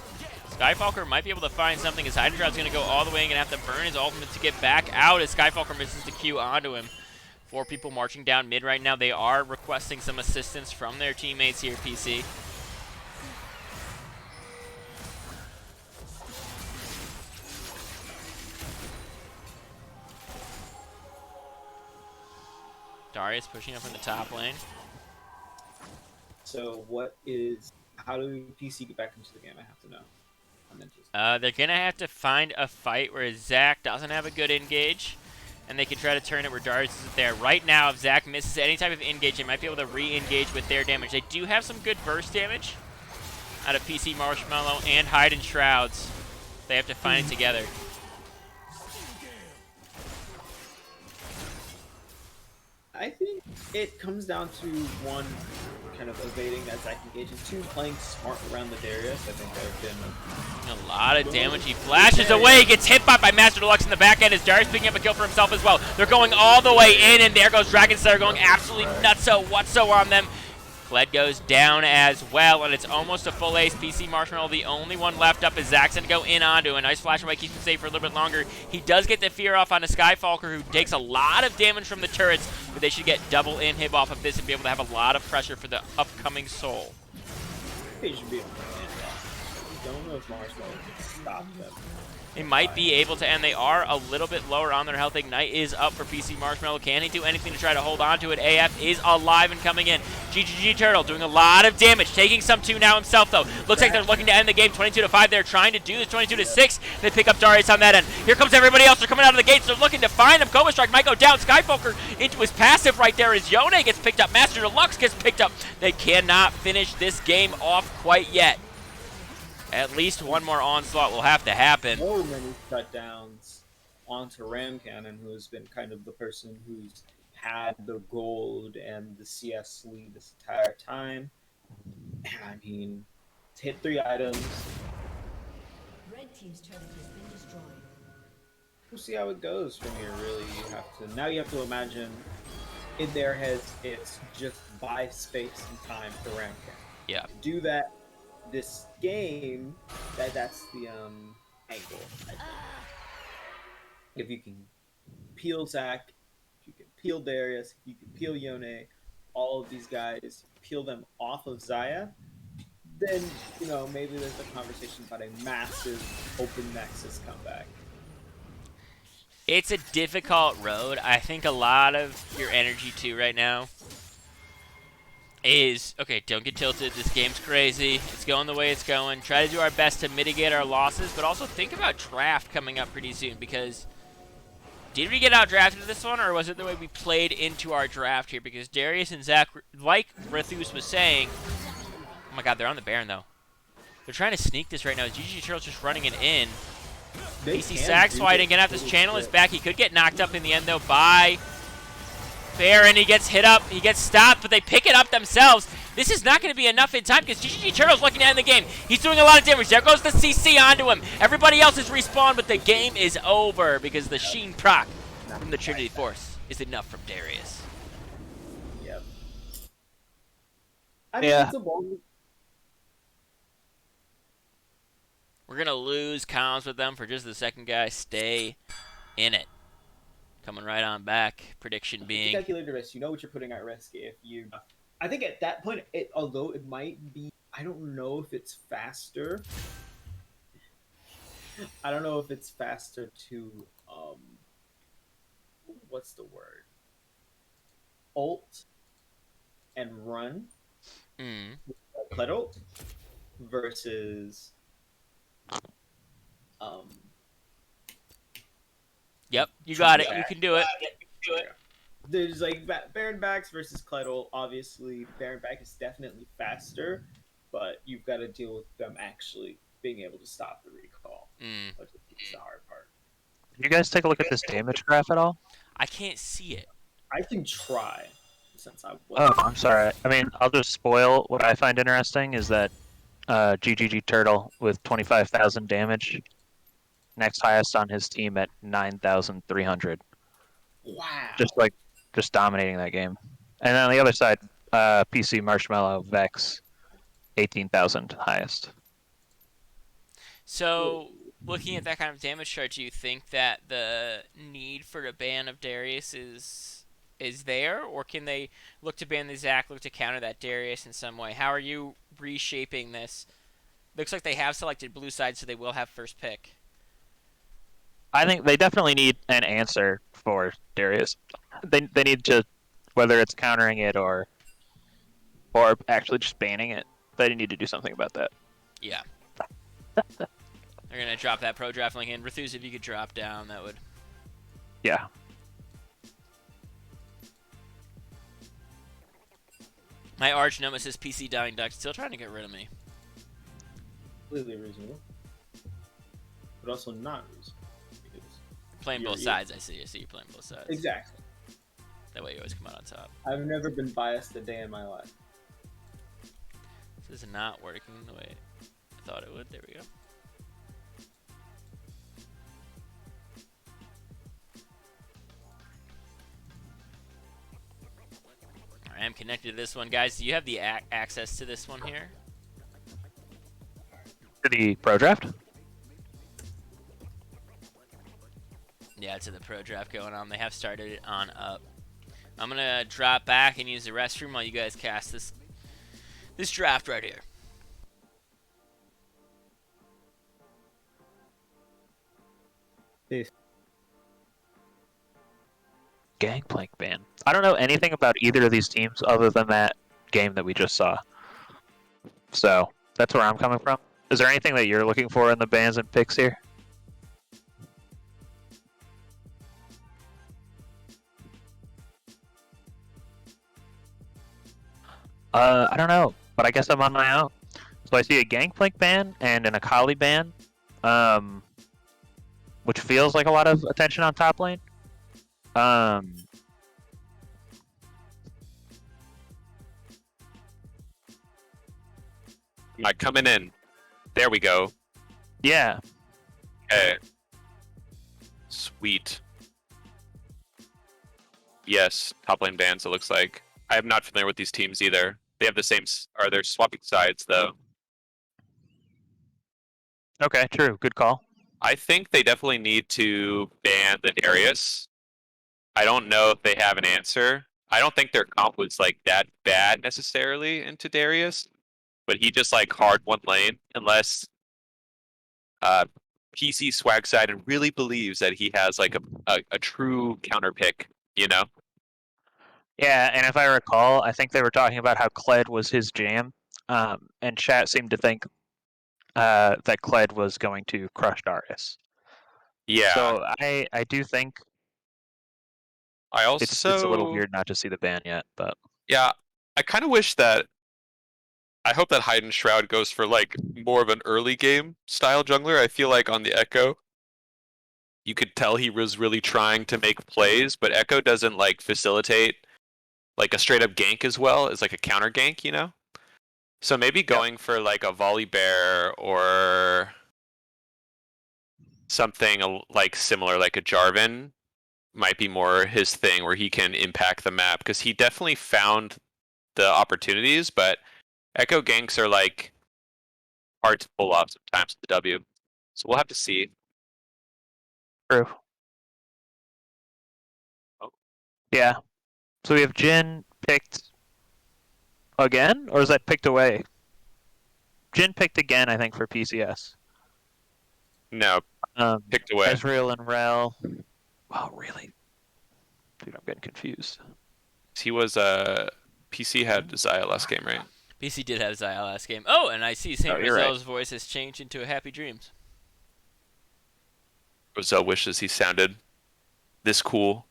Skyfalker might be able to find something as Hydrodrop's going to go all the way and going to have to burn his ultimate to get back out as Skyfalker misses the Q onto him. 4 people marching down mid right now. They are requesting some assistance from their teammates here, PC. Darius pushing up in the top lane. So how do PC get back into the game? I have to know. I'm interested. They're going to have to find a fight where Zach doesn't have a good engage, and they can try to turn it where Darius is there. Right now, if Zach misses any type of engage, they might be able to re-engage with their damage. They do have some good burst damage out of PC Marshmallow and Hide and Shrouds. They have to find it together. I think it comes down to 1, kind of evading that Zach engage, and 2, playing smart around the Darius. I think there have been A lot of damage. He flashes away, gets hit by Master Deluxe in the back end as Darius picking up a kill for himself as well. They're going all the way in, and there goes Dragon Slayer going absolutely nutso whatso on them. Kled goes down as well, and it's almost a full ace. PC Marshmallow, the only one left up, is Zach's going to go in onto a nice flash away, keeps him safe for a little bit longer. He does get the fear off on a Skyfalker, who takes a lot of damage from the turrets, but they should get double inhib off of this and be able to have a lot of pressure for the upcoming Soul. they should be able to end that. I don't know if Marshmallow can stop them. They might be able to, and they are a little bit lower on their health. Ignite is up for PC Marshmallow. Can he do anything to try to hold on to it? AF is alive and coming in. GGG Turtle doing a lot of damage, taking some 2 now himself, though. Looks like they're looking to end the game 22-5. They're trying to do this 22-6. They pick up Darius on that end. Here comes everybody else. They're coming out of the gates. They're looking to find him. Cobra Strike might go down. Skyfalker into his passive right there as Yone gets picked up. Master Deluxe gets picked up. They cannot finish this game off quite yet. At least 1 more onslaught will have to happen. So many shutdowns onto Ram Cannon, who has been kind of the person who's had the gold and the CS lead this entire time. I mean, hit 3 items. Red team's turret has been destroyed. We'll see how it goes from here, really. You have to imagine in their heads it's just buy space and time for Ram Cannon. Yeah. To do that this game, that's the angle. If you can peel Zach, if you can peel Darius, if you can peel Yone, all of these guys, peel them off of Xayah, then, you know, maybe there's a conversation about a massive open Nexus comeback. It's a difficult road. I think a lot of your energy, too, right now is, okay, don't get tilted. This game's crazy. It's going the way it's going. Try to do our best to mitigate our losses, but also think about draft coming up pretty soon, because did we get out-drafted in this one, or was it the way we played into our draft here? Because Darius and Zach, like Rethus was saying, oh my god, they're on the Baron, though. They're trying to sneak this right now. GG Turtle's just running it in. PC Sax fighting, gonna have this channel his back. He could get knocked up in the end, though, by Baron. He gets hit up, he gets stopped, but they pick it up themselves. This is not going to be enough in time because GGG Turtle's looking to end the game. He's doing a lot of damage. There goes the CC onto him. Everybody else is respawned, but the game is over because the Sheen proc from the Trinity Force is enough from Darius. Yep. I mean, Yeah. it's a long... We're going to lose comms with them for just a second, guys. Stay in it. Coming right on back. Prediction being... calculated risk. You know what you're putting at risk if you... I think at that point, although it might be... I don't know if it's faster. I don't know if it's faster to... what's the word? Ult and run. Kled ult versus... Yep, you got it. You can do it. There's like Baron Backs versus Kled ult. Obviously, Baron Back is definitely faster, but you've got to deal with them actually being able to stop the recall, Mm. which is the hard part. Did you guys take a look at this damage graph at all? I can't see it. I can try, since I Oh, wasn't. I'm sorry. I mean, I'll just spoil what I find interesting is that GGG Turtle with 25,000 damage, next highest on his team at 9,300. Wow. Just dominating that game. And then on the other side, PC Marshmallow Vex, 18,000 highest. So, looking at that kind of damage chart, do you think that the need for a ban of Darius is there, or can they look to ban the Zac, look to counter that Darius in some way? How are you reshaping this? Looks like they have selected blue side, so they will have first pick. I think they definitely need an answer for Darius. They need to, whether it's countering it or actually just banning it. They need to do something about that. Yeah. They're going to drop that pro draft link in. Rethus, if you could drop down, that would... Yeah. My arch nemesis PC Dying Duck still trying to get rid of me. Completely reasonable, but also not reasonable. Because Playing You're both you. sides, I see. I see you playing both sides. exactly. That way you always come out on top. I've never been biased a day in my life. This is not working the way I thought it would. There we go. I am connected to this one, guys. Do you have the access to this one here? To the pro draft? Yeah, to the pro draft going on. They have started it on up. I'm gonna drop back and use the restroom while you guys cast this draft right here. Peace. Gangplank ban. I don't know anything about either of these teams other than that game that we just saw. So that's where I'm coming from. Is there anything that you're looking for in the bans and picks here? I don't know, but I guess I'm on my own. So I see a Gangplank ban and an Akali ban, which feels like a lot of attention on top lane. Like coming in. There we go. Yeah, Okay. Sweet. Yes, top lane bans, it looks like. I am not familiar with these teams either. They have the same, are they swapping sides though? okay, true, good call. I think they definitely need to ban the Darius. I don't know if they have an answer. I don't think their comp was like that bad necessarily into Darius, but he just like hard one lane unless PC swag side and really believes that he has like a true counter pick, you know? Yeah, and if I recall, I think they were talking about how Kled was his jam, and chat seemed to think that Kled was going to crush Darius. Yeah. So I do think I also it's a little weird not to see the ban yet, but Yeah, I kind of wish that. I hope that Hide and Shroud goes for like more of an early game style jungler. I feel like on the Echo, you could tell he was really trying to make plays, but Echo doesn't like facilitate like a straight up gank as well as like a counter gank, you know? So maybe going for like a volley bear or something like similar, like a Jarvan, might be more his thing where he can impact the map because he definitely found the opportunities, but Echo ganks are like hard to pull off sometimes with the W. So we'll have to see. true. Oh. Yeah. So we have Jin picked again, or is that picked away? Jin picked again, I think, for PCS. No, picked away. Ezreal and Rel. Wow, really? Dude, I'm getting confused. He was PC had Xayah last game, right? PC did have Xayah last game. Oh, and I see St. you're right. Roselle's voice has changed into a Happy Dreams. Roselle wishes he sounded this cool.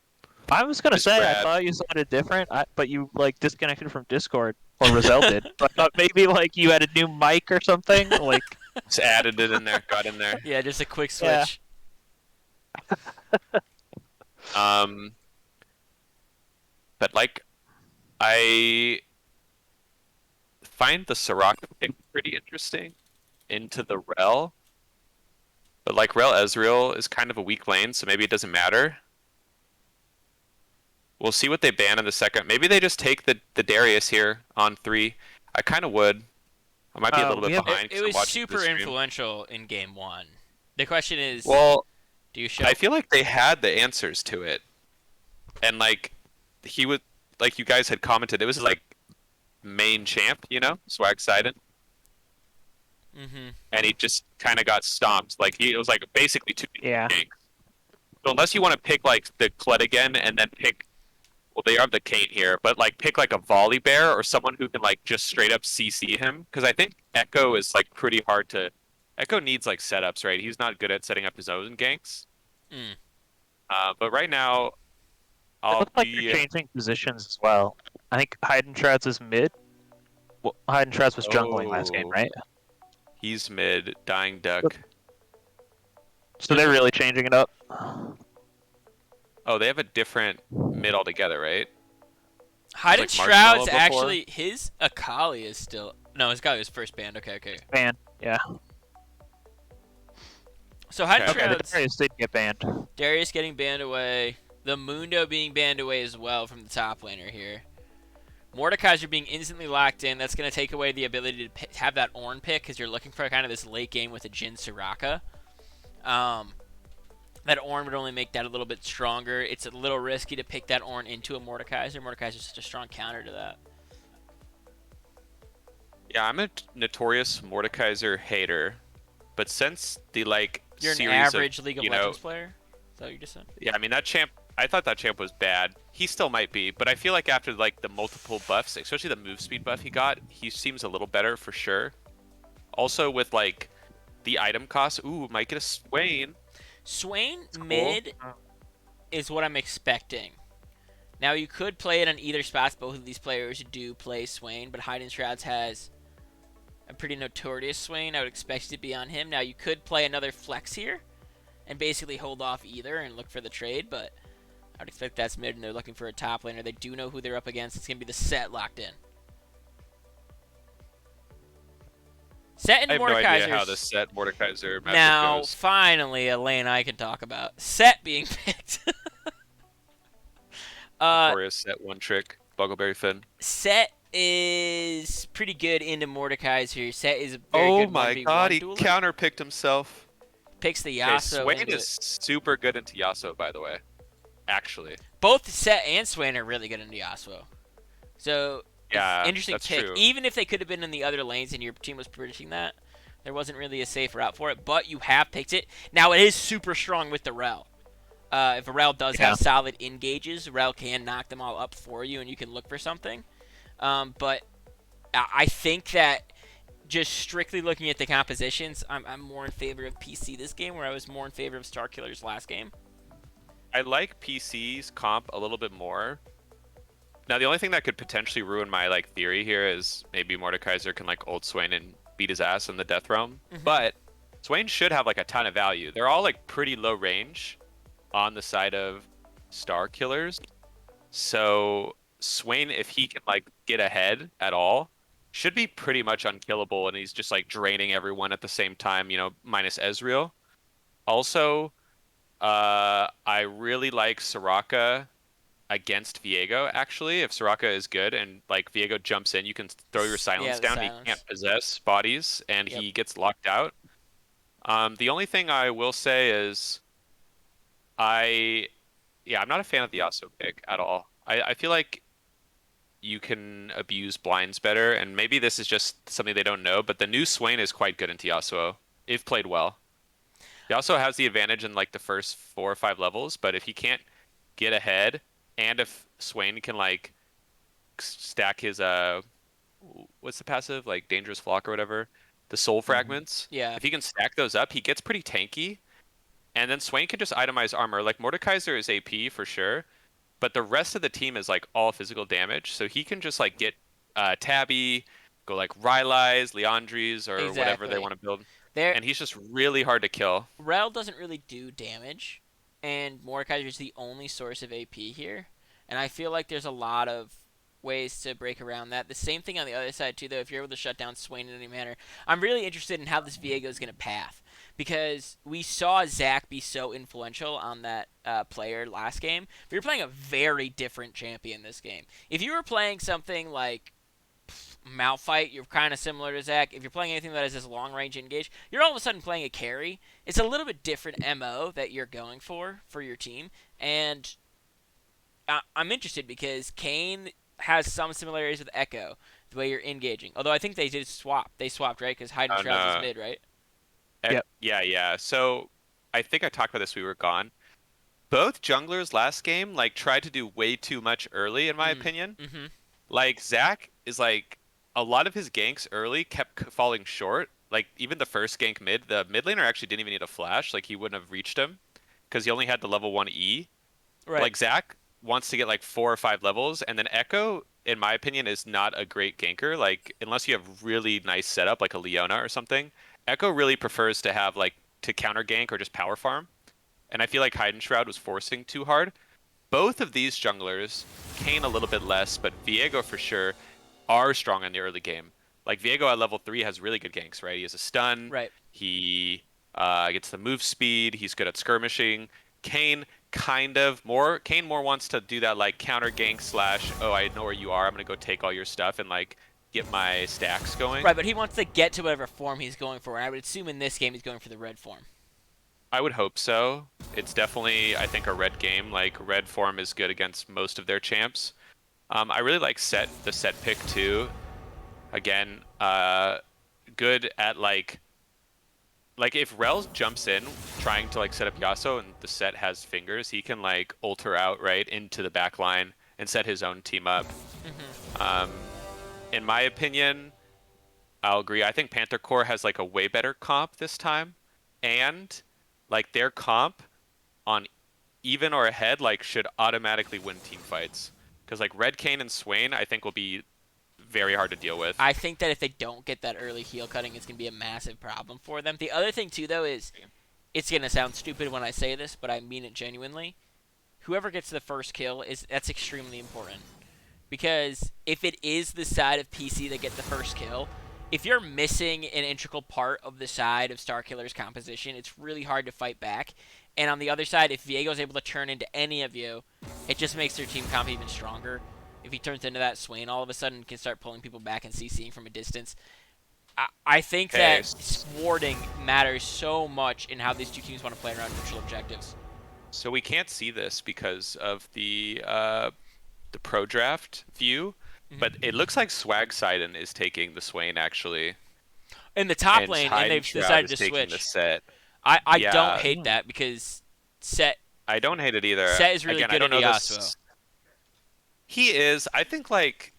I was gonna Just say, I rad. thought you sounded different, but you like disconnected from Discord. or Roselle did. So I thought maybe like you had a new mic or something. Like, Just added it in there, got in there. Yeah, just a quick Yeah. switch. But like, I find the Soraka pick pretty interesting into the Rel. But like Rel Ezreal is kind of a weak lane, so maybe it doesn't matter. We'll see what they ban in the second. Maybe they just take the Darius here on 3. I kind of would. I might be a little we bit have- behind. It 'cause I'm was watching super the stream. influential in game 1. The question is, Well, do you show? I feel like they had the answers to it, and like he would, like you guys had commented, it was like main champ, you know, Swag Sidon, Mm-hmm. and he just kind of got stomped. Like it was like basically 2 Yeah. games. So unless you want to pick like the Kled again and then pick, well, they have the Kate here, but like pick like a Volley Bear or someone who can like just straight up CC him, because I think Echo is like pretty hard to. Echo needs like setups, right? He's not good at setting up his own ganks. Mm. But right now, It I'll looks like be. they're changing positions as well. I think Heidenstrad's is mid. Well, Heidenstrad's was jungling last game, Oh. right? He's mid, Dying Duck. So they're really changing it up. Oh, they have a different mid altogether, right? Hyden like Shroud's Marshmallow before? actually his Akali is still his Akali was first banned. Okay. Banned. Yeah. So Hyden Okay. Okay, the Shroud's Darius did get banned. Darius getting banned away. The Mundo being banned away as well from the top laner here. Mordekaiser being instantly locked in. That's going to take away the ability to have that Ornn pick because you're looking for kind of this late game with a Jhin Soraka. That Ornn would only make that a little bit stronger. It's a little risky to pick that Ornn into a Mordekaiser. Mordekaiser is such a strong counter to that. Yeah, I'm a notorious Mordekaiser hater, but since the like You're an series average of, League of you know, Legends player? Is that what you just said? yeah, I mean that champ. I thought that champ was bad. He still might be, but I feel like after like the multiple buffs, especially the move speed buff he got, he seems a little better for sure. Also with like the item cost, ooh, might get a Swain. Swain cool. mid is what I'm expecting. Now you could play it on either spots. Both of these players do play Swain, but Heidenstrad's has a pretty notorious Swain. I would expect it to be on him. Now you could play another flex here and basically hold off either and look for the trade, but I would expect that's mid and they're looking for a top laner. They do know who they're up against. It's going to be the Set locked in. Set and I have no idea Mordekaiser's. how this set Mordekaiser matchup Now, goes. finally, a lane I can talk about. Set being picked. Notorious set one trick, Buggleberry Finn. Set is pretty good into Mordekaiser. Set is a very Oh good my 1v1 god, he dueler. counterpicked himself. Picks the Okay, Yasuo. Swain into is it. super good into Yasuo, by the way. Actually. Both Set and Swain are really good into Yasuo. So, Yeah, interesting that's pick. true. Even if they could have been in the other lanes and your team was predicting that, there wasn't really a safe route for it. But you have picked it. Now, it is super strong with the Rel. If a Rel does have solid engages, Rel can knock them all up for you, and you can look for something. But I think that just strictly looking at the compositions, I'm more in favor of PC this game, where I was more in favor of Starkiller's last game. I like PC's comp a little bit more. Now, the only thing that could potentially ruin my like theory here is maybe Mordekaiser can like ult Swain and beat his ass in the Death Realm. But Swain should have like a ton of value. They're all like pretty low range on the side of Star Killers. So Swain, if he can like get ahead at all, should be pretty much unkillable, and he's just like draining everyone at the same time, you know, minus Ezreal. Also, I really like Soraka against Viego, actually. If Soraka is good and like Viego jumps in, you can throw your silence the down. silence. He can't possess bodies and Yep. he gets locked out. The only thing I will say is I'm not a fan of the Yasuo pick at all. I feel like you can abuse blinds better, and maybe this is just something they don't know, but the new Swain is quite good into Yasuo, if played well. Yasuo has the advantage in like the first 4 or 5 levels, but if he can't get ahead, and if Swain can like stack his what's the passive, like Dangerous Flock or whatever, the soul fragments, Yeah. if he can stack those up, he gets pretty tanky. And then Swain can just itemize armor. Like Mordekaiser is AP for sure, but the rest of the team is like all physical damage, so he can just like get Tabby, go like Rylai's, Leandri's, or whatever they Exactly. want to build. There, And he's just really hard to kill. Rel doesn't really do damage, and Mordekaiser is the only source of AP here. And I feel like there's a lot of ways to break around that. The same thing on the other side too, though. If you're able to shut down Swain in any manner, I'm really interested in how this Viego is going to path, because we saw Zac be so influential on that player last game. But you're playing a very different champion this game. If you were playing something like Malphite, you're kind of similar to Zac. If you're playing anything that has this long range engage, you're all of a sudden playing a carry. It's a little bit different MO that you're going for your team, and I'm interested because Kayn has some similarities with Echo, the way you're engaging. Although I think they did swap. They swapped, right? Because Hide and Oh, Shroud no. was mid, right? Yep. Yeah. So I think I talked about this. We were gone. Both junglers last game like tried to do way too much early, in my opinion. Mm-hmm. Like Zac is like a lot of his ganks early kept falling short. Like even the first gank mid, the mid laner actually didn't even need a flash. Like he wouldn't have reached him because he only had the level 1 E. Right. Like Zac wants to get like 4 or 5 levels, and then Echo, in my opinion, is not a great ganker. Like unless you have really nice setup like a Leona or something, Echo really prefers to have like to counter gank or just power farm. And I feel like Hide and Shroud was forcing too hard. Both of these junglers, Kayn a little bit less, but Viego for sure, are strong in the early game. Like Viego at level 3 has really good ganks, right? He has a stun. Right. He gets the move speed. He's good at skirmishing. Kayn Kayn more wants to do that like counter gank slash, oh, I know where you are, I'm gonna go take all your stuff and like get my stacks going. Right, but he wants to get to whatever form he's going for, and I would assume in this game he's going for the red form. I would hope so. It's definitely, I think, a red game. Like red form is good against most of their champs. I really like the set pick too. Again, good at like if Rel jumps in trying to like set up Yasuo and the set has fingers, he can like ulter out right into the back line and set his own team up. In my opinion, I'll agree. I think Panther Core has like a way better comp this time, and like their comp on even or ahead like should automatically win team fights, because like Red Kayn and Swain I think will be very hard to deal with. I think that if they don't get that early heal cutting, it's going to be a massive problem for them. The other thing, too, though, is it's going to sound stupid when I say this, but I mean it genuinely. Whoever gets the first kill, that's extremely important. Because if it is the side of PC that get the first kill, if you're missing an integral part of the side of Starkiller's composition, it's really hard to fight back. And on the other side, if Viego's able to turn into any of you, it just makes their team comp even stronger. If he turns into that Swain, all of a sudden can start pulling people back and CCing from a distance. I think that thwarting matters so much in how these two teams want to play around neutral objectives. So we can't see this because of the pro draft view, but it looks like Swagsidon is taking the Swain actually. In the top And lane, Hide and they've Shroud decided is to taking switch. the set. I Yeah. don't hate that because Set I don't hate it either. Set is really Again, good I don't in know Yasuo. this. He is. I think like.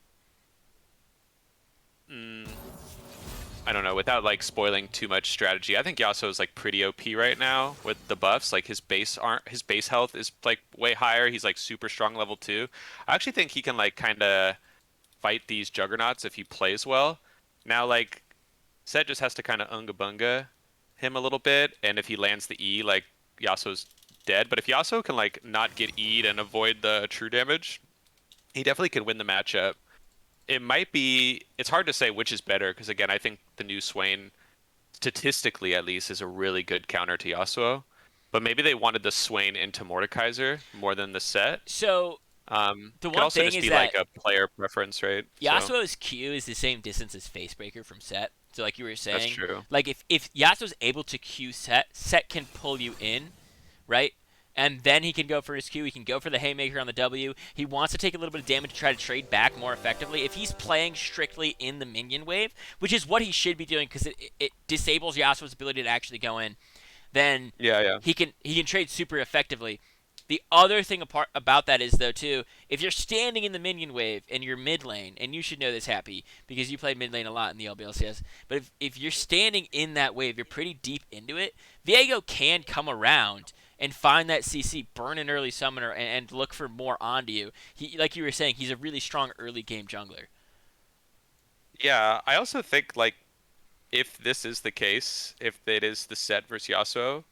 I don't know. Without like spoiling too much strategy, I think Yasuo is like pretty OP right now with the buffs. Like his base health is like way higher. He's like super strong level 2. I actually think he can like kind of fight these juggernauts if he plays well. Now like Set just has to kind of unga bunga him a little bit, and if he lands the E, like Yasuo's dead. But if Yasuo can like not get E'd and avoid the true damage, he definitely can win the matchup. It might be, it's hard to say which is better, because again, I think the new Swain, statistically at least, is a really good counter to Yasuo. But maybe they wanted the Swain into Mordekaiser more than the Set. So The the could one also thing just is be that like a player preference, right? So, Yasuo's Q is the same distance as Facebreaker from Set. So like you were saying, that's true. like if Yasuo's able to Q Set, Set can pull you in, right? And then he can go for his Q. He can go for the Haymaker on the W. He wants to take a little bit of damage to try to trade back more effectively. If he's playing strictly in the minion wave, which is what he should be doing because it disables Yasuo's ability to actually go in, then Yeah. he can trade super effectively. The other thing about that is, though, too, if you're standing in the minion wave and you're mid lane, and you should know this, Happy, because you played mid lane a lot in the LBLCS, but if you're standing in that wave, you're pretty deep into it, Viego can come around and find that CC, burn an early summoner, and look for more onto you. He, like you were saying, he's a really strong early game jungler. Yeah, I also think like if this is the case, if it is the set versus Yasuo,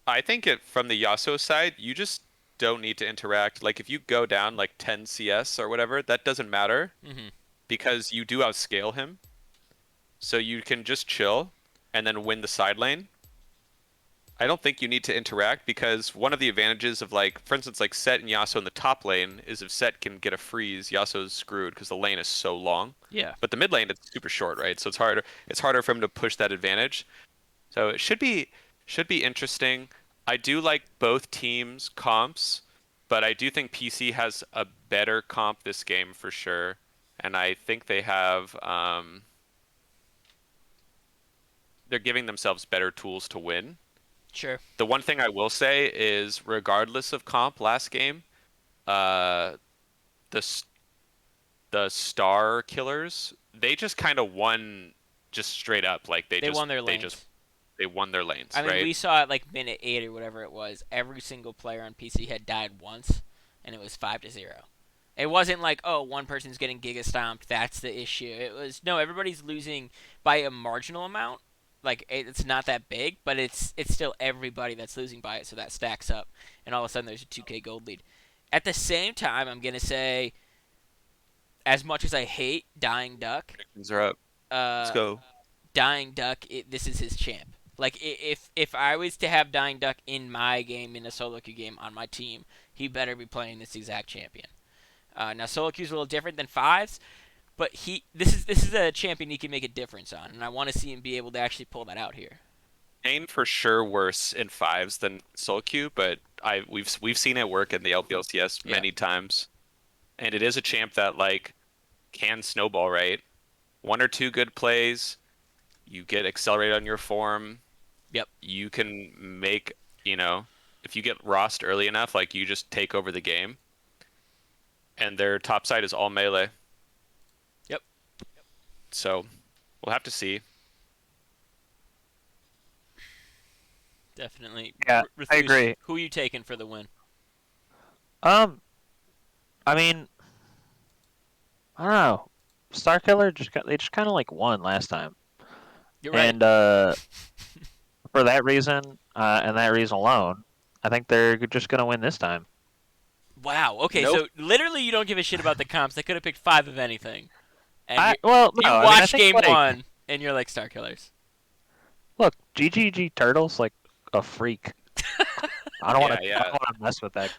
I think it from the Yasuo side, you just don't need to interact. Like if you go down like 10 CS or whatever, that doesn't matter Hmm. because you do outscale him. So you can just chill and then win the side lane. I don't think you need to interact because one of the advantages of like, for instance, like Set and Yasuo in the top lane is if Set can get a freeze, Yasuo's screwed because the lane is so long. Yeah. But the mid lane it's super short, right? So it's harder. It's harder for him to push that advantage. So it should be interesting. I do like both teams' comps, but I do think PC has a better comp this game for sure, and I think they have they're giving themselves better tools to win. Sure. The one thing I will say is, regardless of comp last game, uh, the s- the Star Killers they just kind of won just straight up, like They won their lanes. they won their lanes, I mean, right? we saw at like minute 8 or whatever it was. Every single player on PC had died once, and it was 5-0. It wasn't like, oh, one person's getting giga stomped. That's the issue. It was no, everybody's losing by a marginal amount. Like it's not that big, but it's still everybody that's losing by it. So that stacks up, and all of a sudden there's a 2K gold lead. At the same time, I'm gonna say, as much as I hate Dying Duck, Predictions are up. Let's uh, go. Dying Duck, this is his champ. Like if I was to have Dying Duck in my game in a solo queue game on my team, he better be playing this exact champion. Now solo queue's a little different than fives, but this is a champion he can make a difference on, and I want to see him be able to actually pull that out here. Kane for sure worse in fives than solo queue, but we've seen it work in the LPLCS Yeah. many times, and it is a champ that like can snowball, right? One or two good plays, you get accelerated on your form. Yep. You can make, if you get Rost early enough, like you just take over the game. And their top side is all melee. Yep. So we'll have to see. Definitely. Yeah, I Ruthush, agree. Who are you taking for the win? I mean, I don't know. Starkiller they just kind of like won last time, You're right. and for that reason, and that reason alone, I think they're just gonna win this time. Wow. Okay, Nope. so literally you don't give a shit about the comps. They could have picked 5 of anything. And Well, you no, I mean, I watch think, game like, 1, and you're like Star Killers. Look, GGG Turtle's like a freak. I don't want to. Yeah. I don't want to mess with that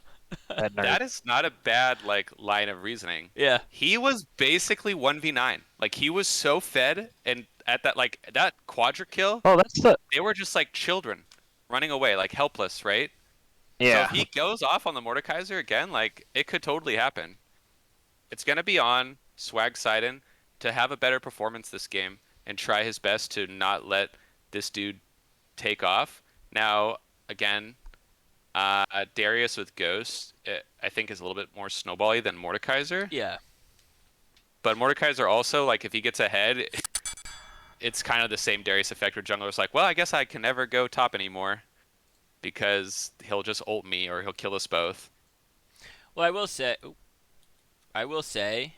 nerd. That is not a bad like line of reasoning. Yeah. He was basically 1v9. Like he was so fed, and at that quadra kill, Oh, that's the. they were just like children running away, like helpless, right? Yeah. So if he goes off on the Mordekaiser again, like it could totally happen. It's gonna be on Swag Sidon to have a better performance this game and try his best to not let this dude take off. Now, again, Darius with Ghost, I think is a little bit more snowbally than Mordekaiser. Yeah. But Mordekaiser also, like, if he gets ahead, it's kind of the same Darius effect where jungler's like, well, I guess I can never go top anymore because he'll just ult me or he'll kill us both. Well, I will say,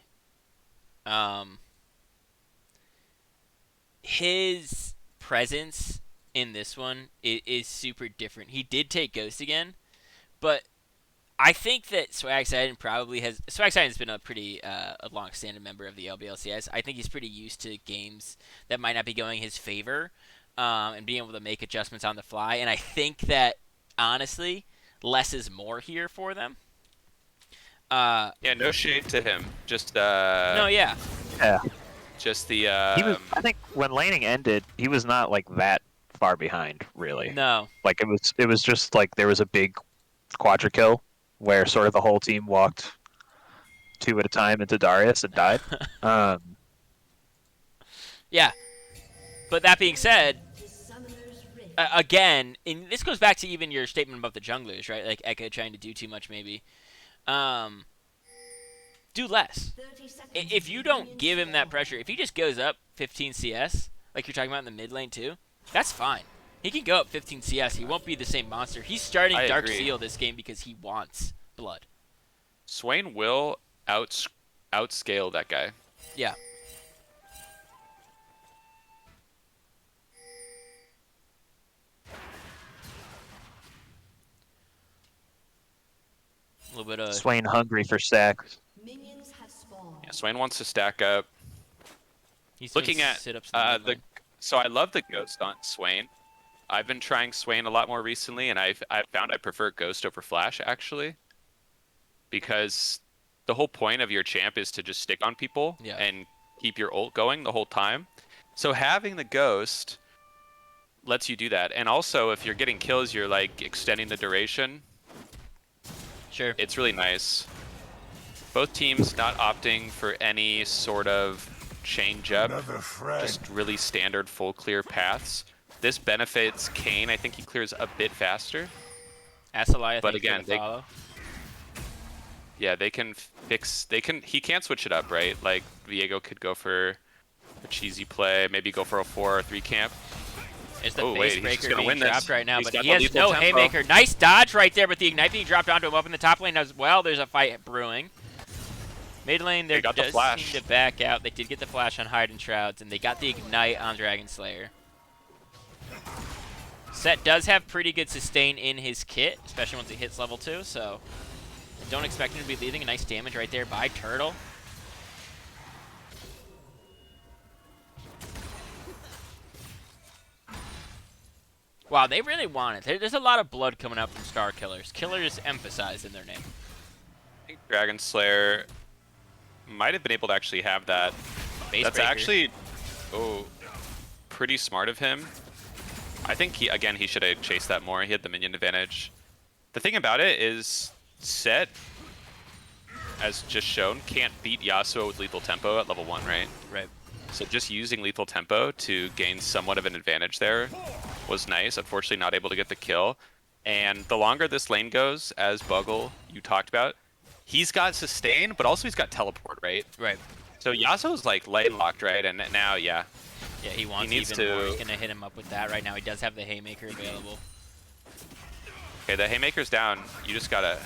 his presence in this one is super different. He did take Ghost again, but I think that Swag Sidon has been a pretty a long-standing member of the LBLCS. I think he's pretty used to games that might not be going his favor, and being able to make adjustments on the fly. And I think that honestly, less is more here for them. Yeah, no shade to him. Just No, yeah, Yeah. just the He was. I think when laning ended, he was not like that far behind, really. no, Like it was just like there was a big quadra kill where sort of the whole team walked 2 at a time into Darius and died. yeah. But that being said, Summoner's Rift. again, and this goes back to even your statement about the junglers, right? Like Echo trying to do too much, maybe. Do less. 30 seconds If you don't give him that pressure, if he just goes up 15 CS, like you're talking about in the mid lane too, that's fine. He can go up 15 CS. He won't be the same monster. He's starting I Dark agree. Seal this game because he wants blood. Swain will outscale that guy. Yeah. A little bit of Swain hungry for stacks. Minions have spawned. Yeah, Swain wants to stack up. he's doing Looking at sit-ups in the mid lane. so I love the Ghost on Swain. I've been trying Swain a lot more recently, and I've found I prefer Ghost over Flash actually, because the whole point of your champ is to just stick on people Yeah. and keep your ult going the whole time. So having the Ghost lets you do that, and also if you're getting kills, you're like extending the duration. Sure. It's really nice. Both teams not opting for any sort of change up, Another frag. just really standard full clear paths. This benefits Kayn. I think he clears a bit faster. Asalai, I but think, again, is gonna follow. Yeah, they can fix. He can't switch it up, right? Like Viego could go for a cheesy play, maybe go for a 4 or 3 camp. Is the Oh, face wait, he's breaker just gonna being win this. dropped right now, He's but got he the has lethal no tempo. haymaker. Nice dodge right there, but the ignite being dropped onto him up in the top lane as well. There's a fight brewing. Mid lane, They there got the does flash. seem to back out. They did get the flash on Hide and Shrouds, and they got the ignite on Dragon Slayer. Set does have pretty good sustain in his kit, especially once he hits level 2, so I don't expect him to be leaving. A nice damage right there by Turtle. Wow, they really want it. There's a lot of blood coming out from Star Killers. Killers emphasized in their name. I think Dragon Slayer might have been able to actually have that. Base That's breaker. actually, pretty smart of him. I think he should have chased that more. He had the minion advantage. The thing about it is, Set, as just shown, can't beat Yasuo with lethal tempo at level 1, right? Right. So just using lethal tempo to gain somewhat of an advantage there was nice. Unfortunately, not able to get the kill. And the longer this lane goes, as Buggle you talked about, he's got sustain, but also he's got teleport, right? Right. So Yasuo's like lane locked, right? And now, yeah, Yeah, he wants needs even more. to- He's gonna hit him up with that right now. He does have the haymaker available. okay, the haymaker's down. You just gotta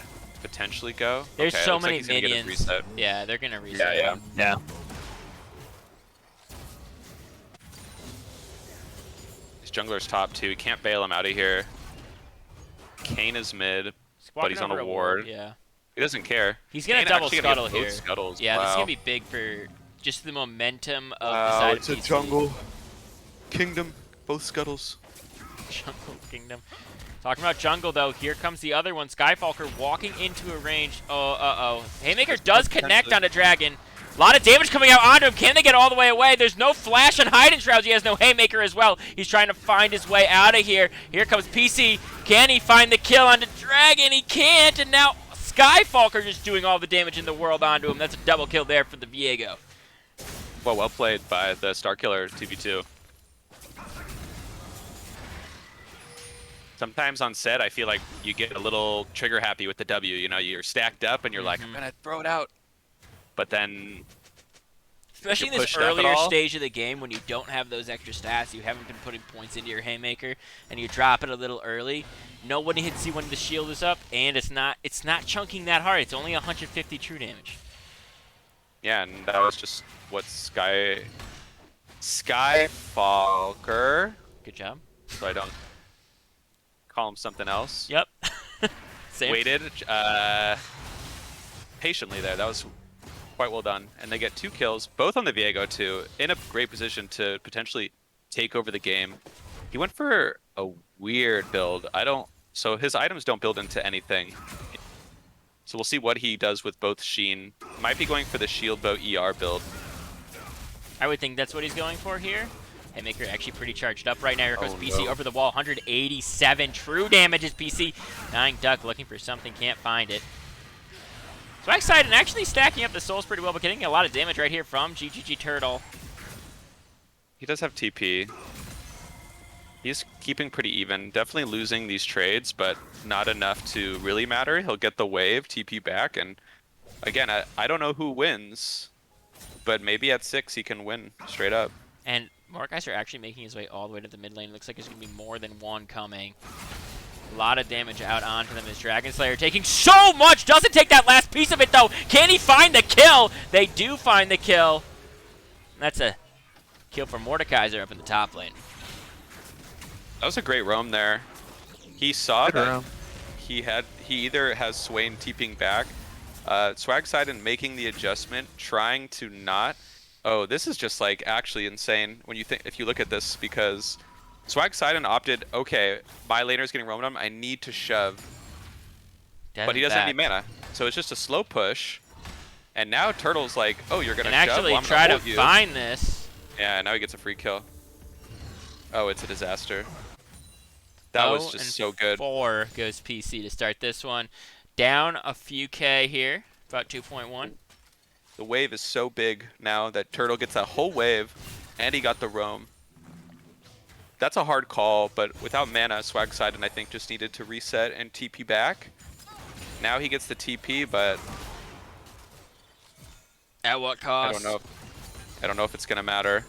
potentially go. There's okay, so looks like many he's gonna get his minions. reset. Yeah, they're gonna reset. Yeah. him. Yeah. His jungler's top too. He can't bail him out of here. Kayn is mid. He's But he's walking on over a ward. Yeah. He doesn't care. He's gonna Kayn double actually gonna get scuttle both here. Scuttles. Yeah, this is wow. gonna be big for just the momentum of the Wow, side it's a PC. jungle kingdom. Both scuttles. Jungle Kingdom. Talking about jungle though, here comes the other one. Skyfalker walking into a range. Oh. Haymaker does connect on a dragon. A lot of damage coming out onto him. Can they get all the way away? There's no flash on Hide and Shrouds. He has no Haymaker as well. He's trying to find his way out of here. Here comes PC. Can he find the kill on the dragon? He can't. And now Skyfalker just doing all the damage in the world onto him. That's a double kill there for the Viego. Well played by the Starkiller 2v2. Sometimes on set, I feel like you get a little trigger happy with the W. You know, you're stacked up and you're like, I'm gonna throw it out. But then, Especially in you're this pushed up at earlier all? stage of the game when you don't have those extra stats, you haven't been putting points into your Haymaker, and you drop it a little early. Nobody hits you when the shield is up, and it's not chunking that hard. It's only 150 true damage. yeah, and that was just what Skyfalker, Good job. so I don't call him something else. Yep. Same. Waited patiently there. That was quite well done. And they get 2 kills, both on the Viego too, in a great position to potentially take over the game. He went for a weird build. So his items don't build into anything. So we'll see what he does with both Sheen. Might be going for the Shield Bow ER build. I would think that's what he's going for here. Haymaker actually pretty charged up right now. Here goes Oh, PC no. over the wall. 187 true damage is PC. Dying Duck looking for something, can't find it. Swagside and actually stacking up the souls pretty well, but getting a lot of damage right here from GGG Turtle. He does have TP. He's keeping pretty even. Definitely losing these trades, but not enough to really matter. He'll get the wave, TP back, and again, I don't know who wins, but maybe at 6 he can win straight up. And Mordekaiser actually making his way all the way to the mid lane. Looks like there's going to be more than one coming. A lot of damage out onto them as Dragon Slayer taking so much. Doesn't take that last piece of it, though. Can he find the kill? They do find the kill. That's a kill for Mordekaiser up in the top lane. That was a great roam there. He saw Good that roam. he either has Swain TPing back, Swagsidon making the adjustment, trying to not. Oh, this is just like actually insane when you think if you look at this, because Swagsidon opted, okay, my laner's getting roamed on, I need to shove. But he doesn't have any mana, so it's just a slow push. And now Turtle's like, oh, you're gonna And shove? actually Well, I'm try gonna to hold you. find this. Yeah, now he gets a free kill. Oh, it's a disaster. That was just so good. 4 goes PC to start this one. Down a few K here, about 2.1. The wave is so big now that Turtle gets that whole wave, and he got the roam. That's a hard call, but without mana, Swagsidon I think just needed to reset and TP back. Now he gets the TP, but At what cost? I don't know if it's gonna matter.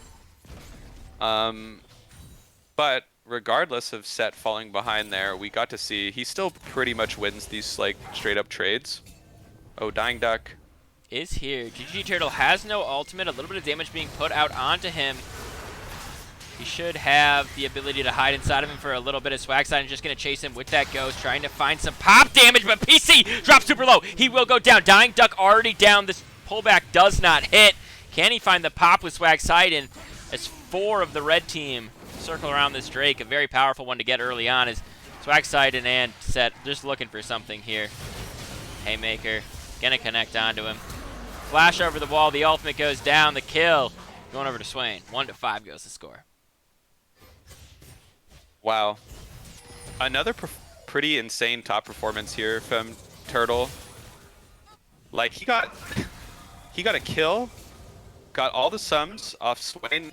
But regardless of Set falling behind there, we got to see he still pretty much wins these like straight up trades. Oh, Dying Duck. Is here. GG Turtle has no ultimate. A little bit of damage being put out onto him. He should have the ability to hide inside of him for a little bit. Swagsidon just going to chase him with that ghost, trying to find some pop damage, but PC drops super low. He will go down. Dying Duck already down. This pullback does not hit. Can he find the pop with Swagsidon as 4 of the red team circle around this Drake? A very powerful one to get early on as Swagsidon and Set just looking for something here. Haymaker going to connect onto him. Flash over the wall. The ultimate goes down. The kill going over to Swain. 1-5 goes the score. Wow. Another pretty insane top performance here from Turtle. Like he got a kill, got all the sums off Swain,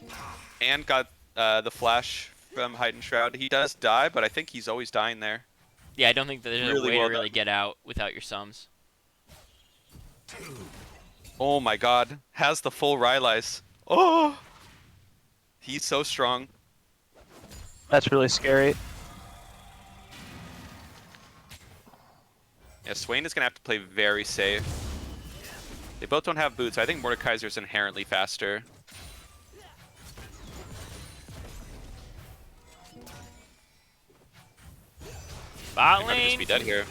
and got the flash from Heightened Shroud. He does die, but I think he's always dying there. Yeah, I don't think that there's Really a way well to really done. get out without your sums. Oh my god. Has the full Rylai's. Oh! He's so strong. That's really scary. Yeah, Swain is going to have to play very safe. They both don't have boots. I think Mordekaiser's inherently faster. Bot He might just lane, be dead here.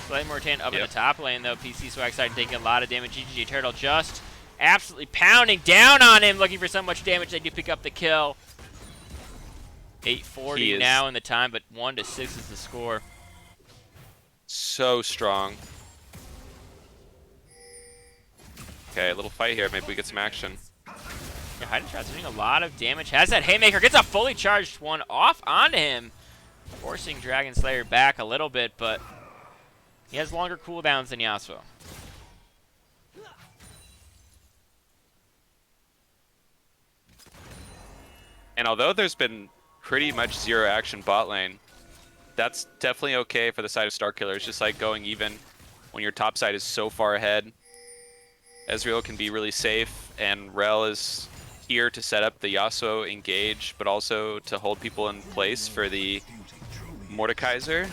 Flame Mortan up in Yep. the top lane though. PC Swagsidon taking a lot of damage. GG Turtle just absolutely pounding down on him, looking for so much damage. They do pick up the kill. 8:40 He is- now in the time, but 1-6 is the score. So strong. Okay, a little fight here. Maybe we get some action. Yeah, Heightened Shroud's doing a lot of damage. Has that Haymaker, gets a fully charged one off onto him, forcing Dragon Slayer back a little bit, but he has longer cooldowns than Yasuo. And although there's been pretty much zero action bot lane, that's definitely okay for the side of Starkiller. It's just like going even when your top side is so far ahead. Ezreal can be really safe, and Rel is here to set up the Yasuo engage, but also to hold people in place for the Mordekaiser.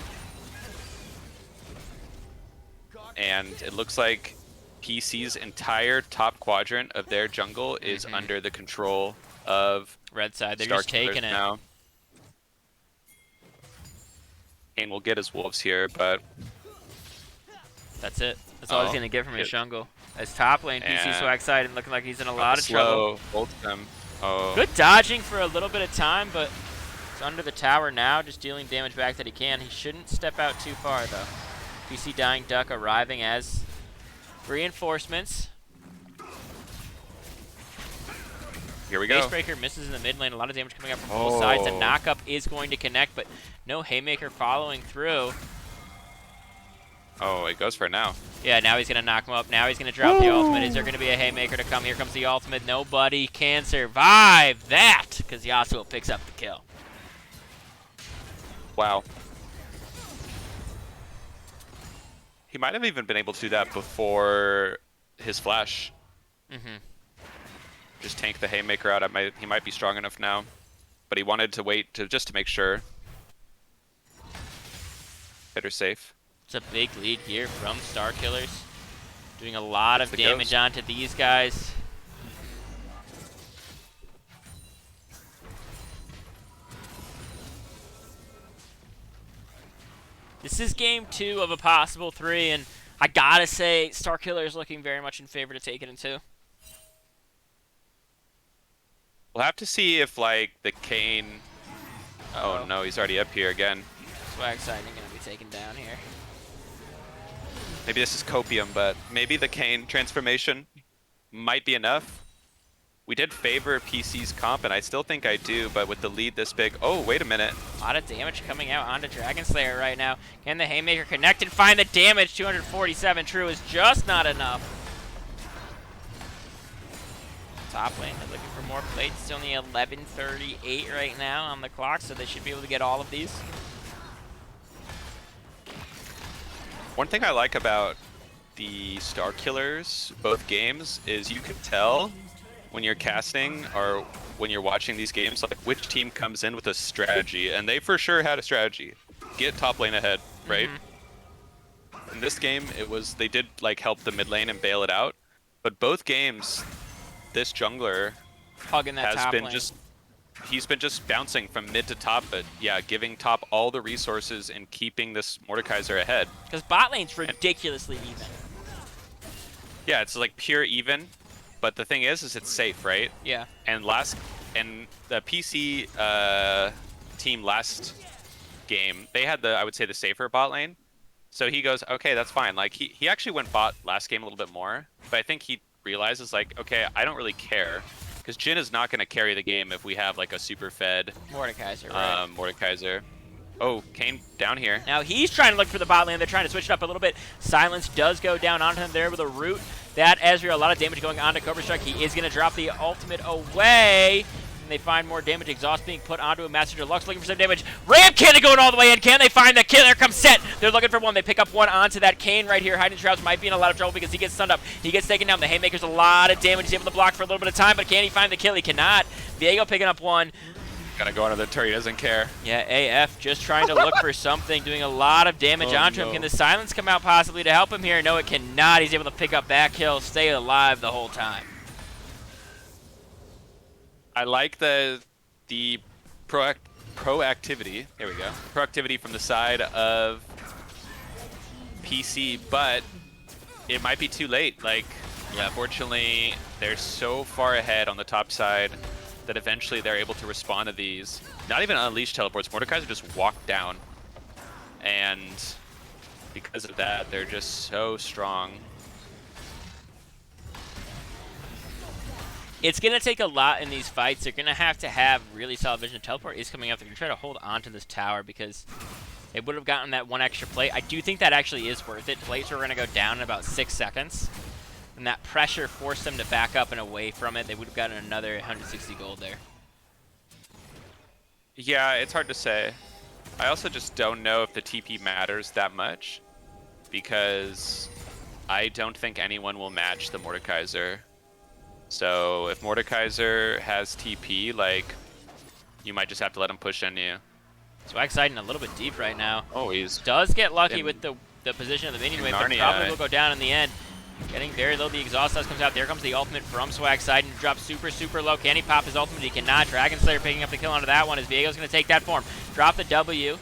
And it looks like PC's entire top quadrant of their jungle is under the control of Red side, they're Starkillers just taking it. now. Kane will get his wolves here, but That's it. That's all he's Oh, going to get from his it- jungle. As top lane, PC And- Swagsidon looking like he's in a lot of trouble. slow both of them. Oh, Good dodging for a little bit of time, but he's under the tower now, just dealing damage back that he can. He shouldn't step out too far, though. PC Dying Duck arriving as reinforcements. here we go. Facebreaker misses in the mid lane. A lot of damage coming up from both sides. The Oh. knockup is going to connect, but no Haymaker following through. Oh, it goes for it now. Yeah, now he's going to knock him up. Now he's going to drop the ultimate. Is there going to be a Haymaker to come? Here comes the ultimate. Nobody can survive that because Yasuo picks up the kill. Wow. He might have even been able to do that before his flash. Mm-hmm. Just tank the Haymaker out. He might be strong enough now, but he wanted to wait just to make sure. Better safe. It's a big lead here from Starkillers. Doing a lot of It's the damage ghost. onto these guys. This is game 2 of a possible 3, and I gotta say, Starkiller is looking very much in favor to take it in 2. We'll have to see if like the Kane. Oh no, he's already up here again. Swag Sighting gonna be taken down here. Maybe this is copium, but maybe the Kane transformation might be enough. We did favor PC's comp, and I still think I do, but with the lead this big... Oh, wait a minute. A lot of damage coming out onto Dragon Slayer right now. Can the Haymaker connect and find the damage? 247 true is just not enough. Top lane, they're looking for more plates. It's only 11:38 right now on the clock, so they should be able to get all of these. One thing I like about the Starkillers, both games, is you can tell when you're casting or when you're watching these games, like which team comes in with a strategy, and they for sure had a strategy. Get top lane ahead, right? In this game, it was they did like help the mid lane and bail it out, but both games, this jungler Hugging that has top been lane. he's been just bouncing from mid to top, but yeah, giving top all the resources and keeping this Mordekaiser ahead. Because bot lane's ridiculously even. Yeah, it's like pure even, but the thing is it's safe, right? Yeah. And the PC team last game, they had I would say the safer bot lane. So he goes, okay, that's fine. Like he actually went bot last game a little bit more, but I think he realizes like, okay, I don't really care. Because Jhin is not going to carry the game if we have like a super fed Mordekaiser, right? Mordekaiser. Oh, Kane down here. Now he's trying to look for the bot lane. They're trying to switch it up a little bit. Silence does go down onto him there with a root. That Ezreal, a lot of damage going on to Cobra Strike. He is going to drop the ultimate away. And they find more damage. Exhaust being put onto a Master Deluxe looking for some damage. Ram Cannon going all the way in. Can they find the kill? There comes Set. They're looking for one. They pick up one onto that Kane right here. Hiding Shrouds might be in a lot of trouble because he gets stunned up. He gets taken down. The Haymaker's a lot of damage. He's able to block for a little bit of time, but can he find the kill? He cannot. Viego picking up one. Gotta go under the turret. He doesn't care. Yeah, AF just trying to look for something, doing a lot of damage onto him. Can the Silence come out possibly to help him here? No, it cannot. He's able to pick up that kill, stay alive the whole time. I like the proactivity. There we go. Proactivity from the side of PC, but it might be too late. Like, unfortunately, they're so far ahead on the top side that eventually they're able to respond to these. Not even unleash teleports. Mordekaiser just walked down, and because of that, they're just so strong. It's going to take a lot in these fights. They're going to have really solid vision. Teleport is coming up. They're going to try to hold on to this tower because they would have gotten that one extra plate. I do think that actually is worth it. Plates are going to go down in about 6 seconds. And that pressure forced them to back up and away from it. They would have gotten another 160 gold there. Yeah, it's hard to say. I also just don't know if the TP matters that much, because I don't think anyone will match the Mordekaiser. So if Mordekaiser has TP, like, you might just have to let him push in you. Swag Siding a little bit deep right now. Oh, he's Does get lucky with the position of the minion wave, but probably will go down in the end. Getting very low, the exhaust dust comes out. There comes the ultimate from Swag Siding. Drops super, super low. Can he pop his ultimate? He cannot. Dragon Slayer picking up the kill onto that one as Viego's going to take that form. Drop the W.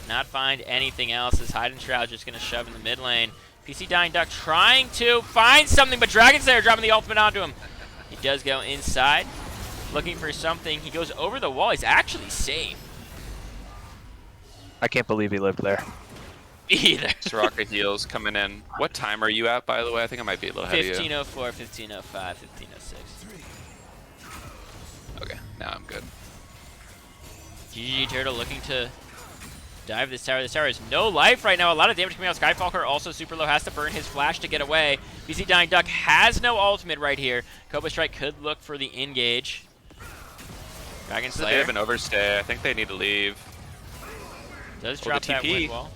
Not find anything else as Hidden Shroud just going to shove in the mid lane. PC Dying Duck trying to find something, but Dragon Slayer dropping the ultimate onto him. He does go inside, looking for something. He goes over the wall. He's actually safe. I can't believe he lived there. Either. Soraka heals coming in. What time are you at, by the way? I think I might be a little ahead of you. 1504, 1505, 1506. Okay, now I'm good. GG Turtle looking to dive this tower. This tower has no life right now. A lot of damage coming out. Skyfalker also super low. Has to burn his flash to get away. BC Dying Duck has no ultimate right here. Cobra Strike could look for the engage. Dragon They Slayer have an overstay. I think they need to leave. does Oh, drop the that TP. wind wall.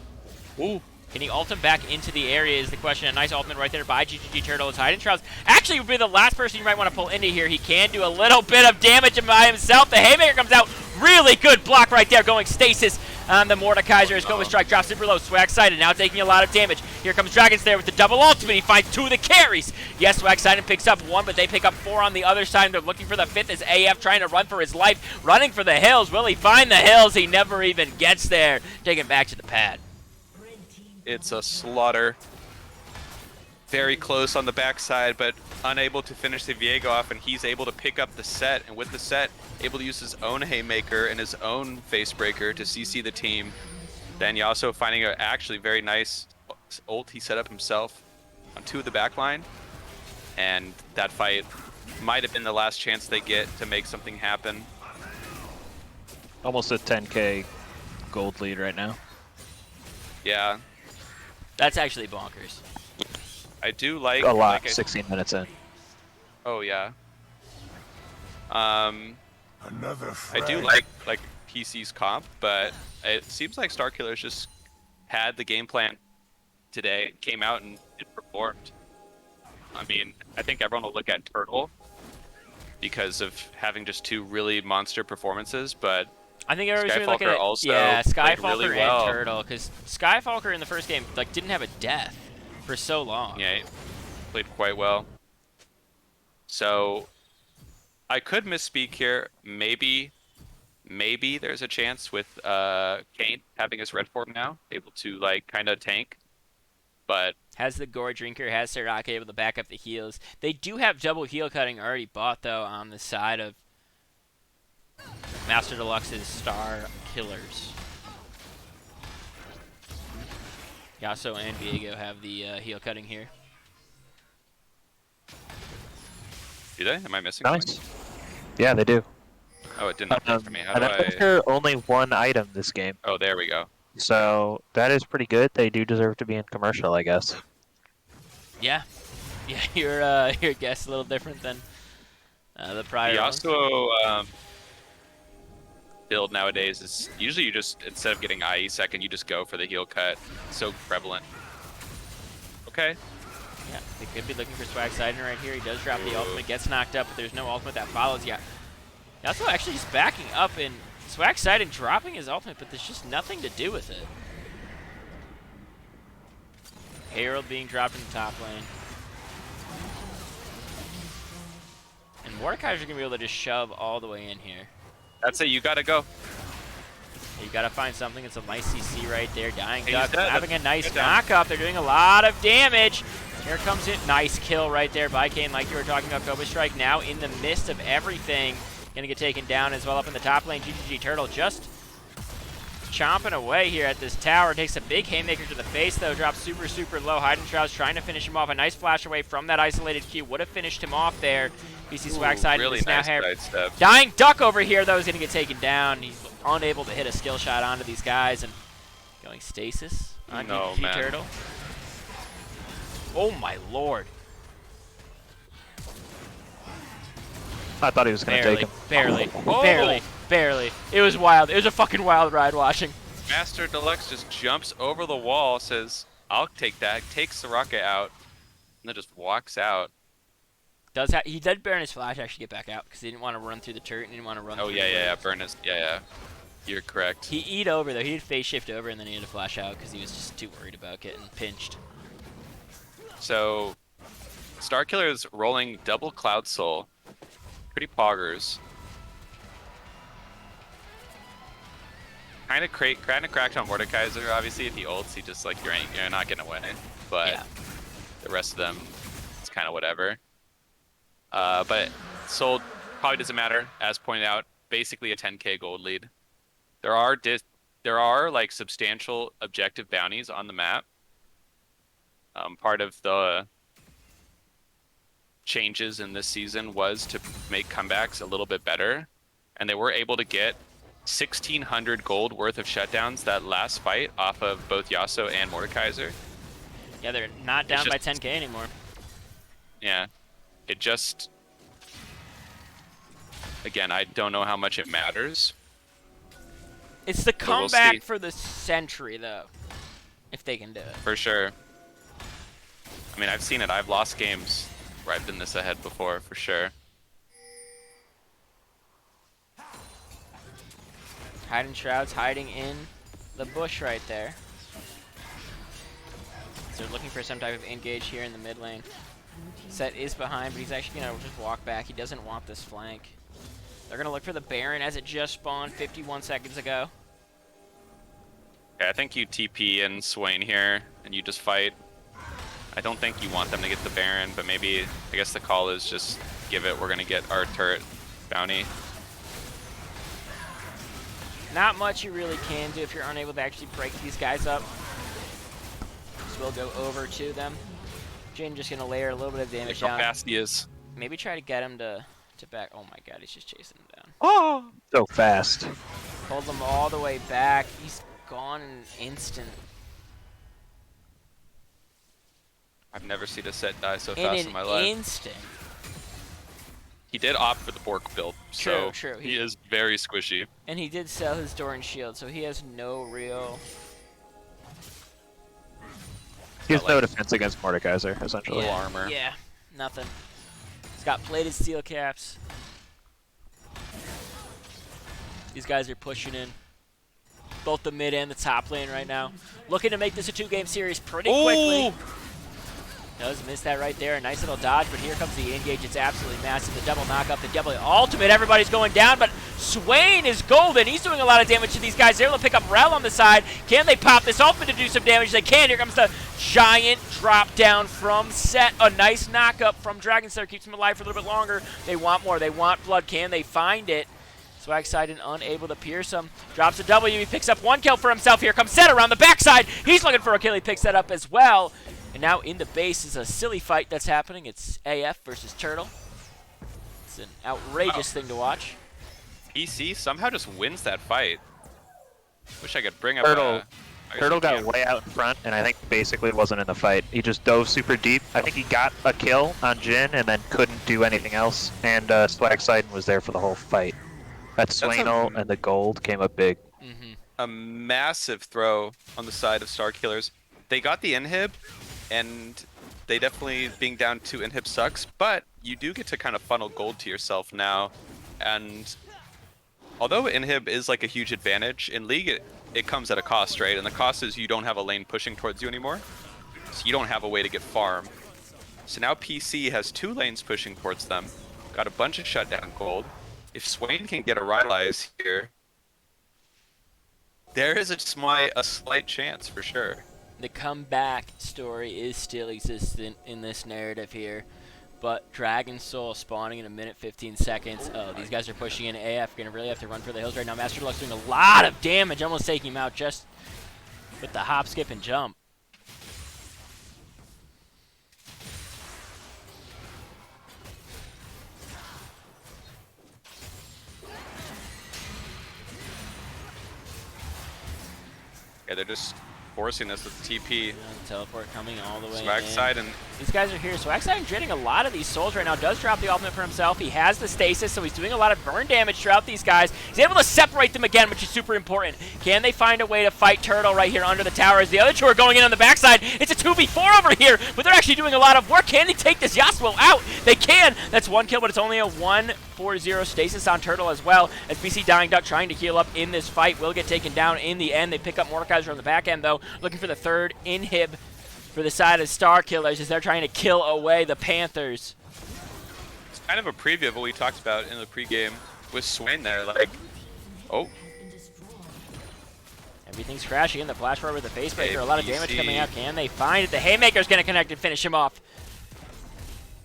Ooh. Can he ult him back into the area is the question. A nice ultimate right there by GGG Turtle. It's Hidden Shrouds. Actually would be the last person you might want to pull into here. He can do a little bit of damage by himself. The Haymaker comes out. Really good block right there going stasis. on the Mordekaiser as Cobra Strike drops super low. Swag Sided now taking a lot of damage. Here comes Dragon's there with the double ultimate. He finds 2 of the carries. Yes, Swag Sided picks up 1, but they pick up 4 on the other side. They're looking for the 5th as AF trying to run for his life. Running for the hills. Will he find the hills? He never even gets there. Taking it back to the pad. It's a slaughter. Very close on the backside, but unable to finish the Viego off, and he's able to pick up the set, and with the set, able to use his own Haymaker and his own Facebreaker to CC the team. Then Yasuo finding a actually very nice ult he set up himself on 2 of the backline, and that fight might have been the last chance they get to make something happen. Almost a 10k gold lead right now. Yeah, That's actually bonkers. I do like A lot. like 16 minutes in. oh yeah. Another I frag. do like PC's comp, but it seems like Starkillers just had the game plan today, came out and it performed. I mean, I think everyone will look at Turtle because of having just 2 really monster performances, but I think everybody's really looking Skyfalker at also yeah, played Skyfalker really well. and Turtle, because Skyfalker in the first game like didn't have a death for so long. yeah, he played quite well. So I could misspeak here. Maybe there's a chance with Kane having his red form now, able to like kind of tank. But Has the Gore Drinker, has Siraka able to back up the heals. They do have double heal cutting already bought though on the side of Master Deluxe's Star Killers. Yasuo and Viego have the heal cutting here. do they? Am I missing Nice. something? Yeah, they do. Oh, it didn't update for me. How And do I I? think they're only 1 item this game. Oh, there we go. So that is pretty good. They do deserve to be in commercial, I guess. Yeah. Your guess a little different than the prior The ones. Yasuo build nowadays is usually you just, instead of getting IE second, you just go for the heal cut. It's so prevalent. Okay. Yeah, they could be looking for Swag Sidon right here. He does drop the ultimate, gets knocked up, but there's no ultimate that follows yet. Yasuo actually just backing up and Swag Sidon dropping his ultimate, but there's just nothing to do with it. Herald being dropped in the top lane. And Mordekaiser's going to be able to just shove all the way in here. That's it. You gotta go. You got to find something. It's a nice CC right there. Dying He's Duck dead. having a nice Get down. knock-up. They're doing a lot of damage. Here comes it. Nice kill right there by Kane, like you were talking about. Cobra Strike now in the midst of everything. Going to get taken down as well up in the top lane. GGG Turtle just chomping away here at this tower. Takes a big haymaker to the face, though. Drops super, super low. Hiding Shroud's trying to finish him off. A nice flash away from that isolated Q. Would have finished him off there. BC Swag Side really is now nice here. sidestep. Dying Duck over here, though, is going to get taken down. He's unable to hit a skill shot onto these guys. And going stasis on No, GGG man. Turtle. Oh, my lord. I thought he was going to take Barely, him. barely, barely. It was wild. It was a fucking wild ride watching. Master Deluxe just jumps over the wall, says, "I'll take that." Takes Soraka out, and then just walks out. He did burn his flash actually get back out because he didn't want to run through the turret and he didn't want to run Oh through yeah. the- Burn is yeah. You're correct. He eat over though. He did phase shift over and then he had to flash out because he was just too worried about getting pinched. So, Starkiller is rolling double Cloud Soul. Pretty poggers. Kind of cracked on Mordekaiser. Obviously, if he ults, he just like you're not gonna win it. But Yeah. the rest of them, it's kind of whatever. But Soul probably doesn't matter. As pointed out, basically a 10k gold lead. There are like substantial objective bounties on the map. Part of the changes in this season was to make comebacks a little bit better, and they were able to get 1,600 gold worth of shutdowns that last fight off of both Yasuo and Mordekaiser. Yeah, they're not down by just- 10k anymore. Yeah, it just, again, I don't know how much it matters. It's the But we'll comeback see. for the century though, if they can do it. For sure. I mean, I've seen it. I've lost games where I've been this ahead before, for sure. Hiding Shrouds hiding in the bush right there. So they're looking for some type of engage here in the mid lane. Set is behind, but he's actually gonna just walk back. He doesn't want this flank. They're gonna look for the Baron as it just spawned 51 seconds ago. Okay, I think you TP and Swain here, and you just fight. I don't think you want them to get the Baron, but maybe, I guess the call is just give it. We're gonna get our turret bounty. Not much you really can do if you're unable to actually break these guys up. So we'll go over to them. Jin just gonna layer a little bit of damage Look how down. fast he is. Maybe try to get him to back. Oh my god, he's just chasing him down. Oh! So fast. Pulled him all the way back. He's gone in an instant. I've never seen a set die so In fast in an my life. instant. He did opt for the Bork build, so True. he is very squishy. And he did sell his Doran shield, so he has no real... He has no defense against Mordekaiser, essentially. Little armor. Yeah, nothing. He's got plated steel caps. These guys are pushing in. Both the mid and the top lane right now. Looking to make this a 2-game series pretty quickly. Ooh! Does miss that right there. A nice little dodge, but here comes the engage. It's absolutely massive. The double knock up, the double ultimate. Everybody's going down, but Swain is golden. He's doing a lot of damage to these guys. They're able to pick up Rel on the side. Can they pop this ultimate to do some damage? They can. Here comes the giant drop down from Set. A nice knock up from Dragonslayer. Keeps him alive for a little bit longer. They want more. They want blood. Can they find it? Swagsidon unable to pierce him. Drops a W. He picks up 1 kill for himself. Here comes Set around the backside. He's looking for a kill. He picks that up as well. And now in the base is a silly fight that's happening. It's AF versus Turtle. It's an outrageous thing to watch. PC somehow just wins that fight. Wish I could bring up Turtle- I guess Turtle we got can't. way out in front, and I think basically wasn't in the fight. He just dove super deep. I think he got a kill on Jin, and then couldn't do anything else. And Swagsidon was there for the whole fight. That a- Swainel and the gold came up big. A massive throw on the side of Starkillers. They got the inhib, and they definitely being down 2 inhib sucks, but you do get to kind of funnel gold to yourself now. And although inhib is like a huge advantage, in League it comes at a cost, right? And the cost is you don't have a lane pushing towards you anymore, so you don't have a way to get farm. So now PC has 2 lanes pushing towards them, got a bunch of shutdown gold. If Swain can get a Rylai's here, there is a slight chance for sure. The comeback story is still existent in this narrative here. But Dragon Soul spawning in a minute 15 seconds. Oh, these guys are pushing in. AF going to really have to run for the hills right now. Master Deluxe doing a lot of damage. Almost taking him out just with the hop, skip, and jump. Yeah, they're just forcing this with TP. Teleport coming all the way Swag in. side and These guys are here. Swagsidon dreading a lot of these souls right now. Does drop the ultimate for himself. He has the stasis, so he's doing a lot of burn damage throughout these guys. He's able to separate them again, which is super important. Can they find a way to fight Turtle right here under the towers? The other 2 are going in on the backside. It's a 2v4 over here, but they're actually doing a lot of work. Can they take this Yasuo out? They can. That's 1 kill, but it's only a 1-4-0 stasis on Turtle as well, as BC Dying Duck trying to heal up in this fight. Will get taken down in the end. They pick up Mordekaiser on the back end, though, looking for the 3rd inhib for the side of Starkillers as they're trying to kill away the Panthers. it's kind of a preview of what we talked about in the pregame with Swain there. Like, oh, Everything's crashing in. The flash forward with the face breaker. A lot of damage PC. coming out. Can they find it? The Haymaker's going to connect and finish him off.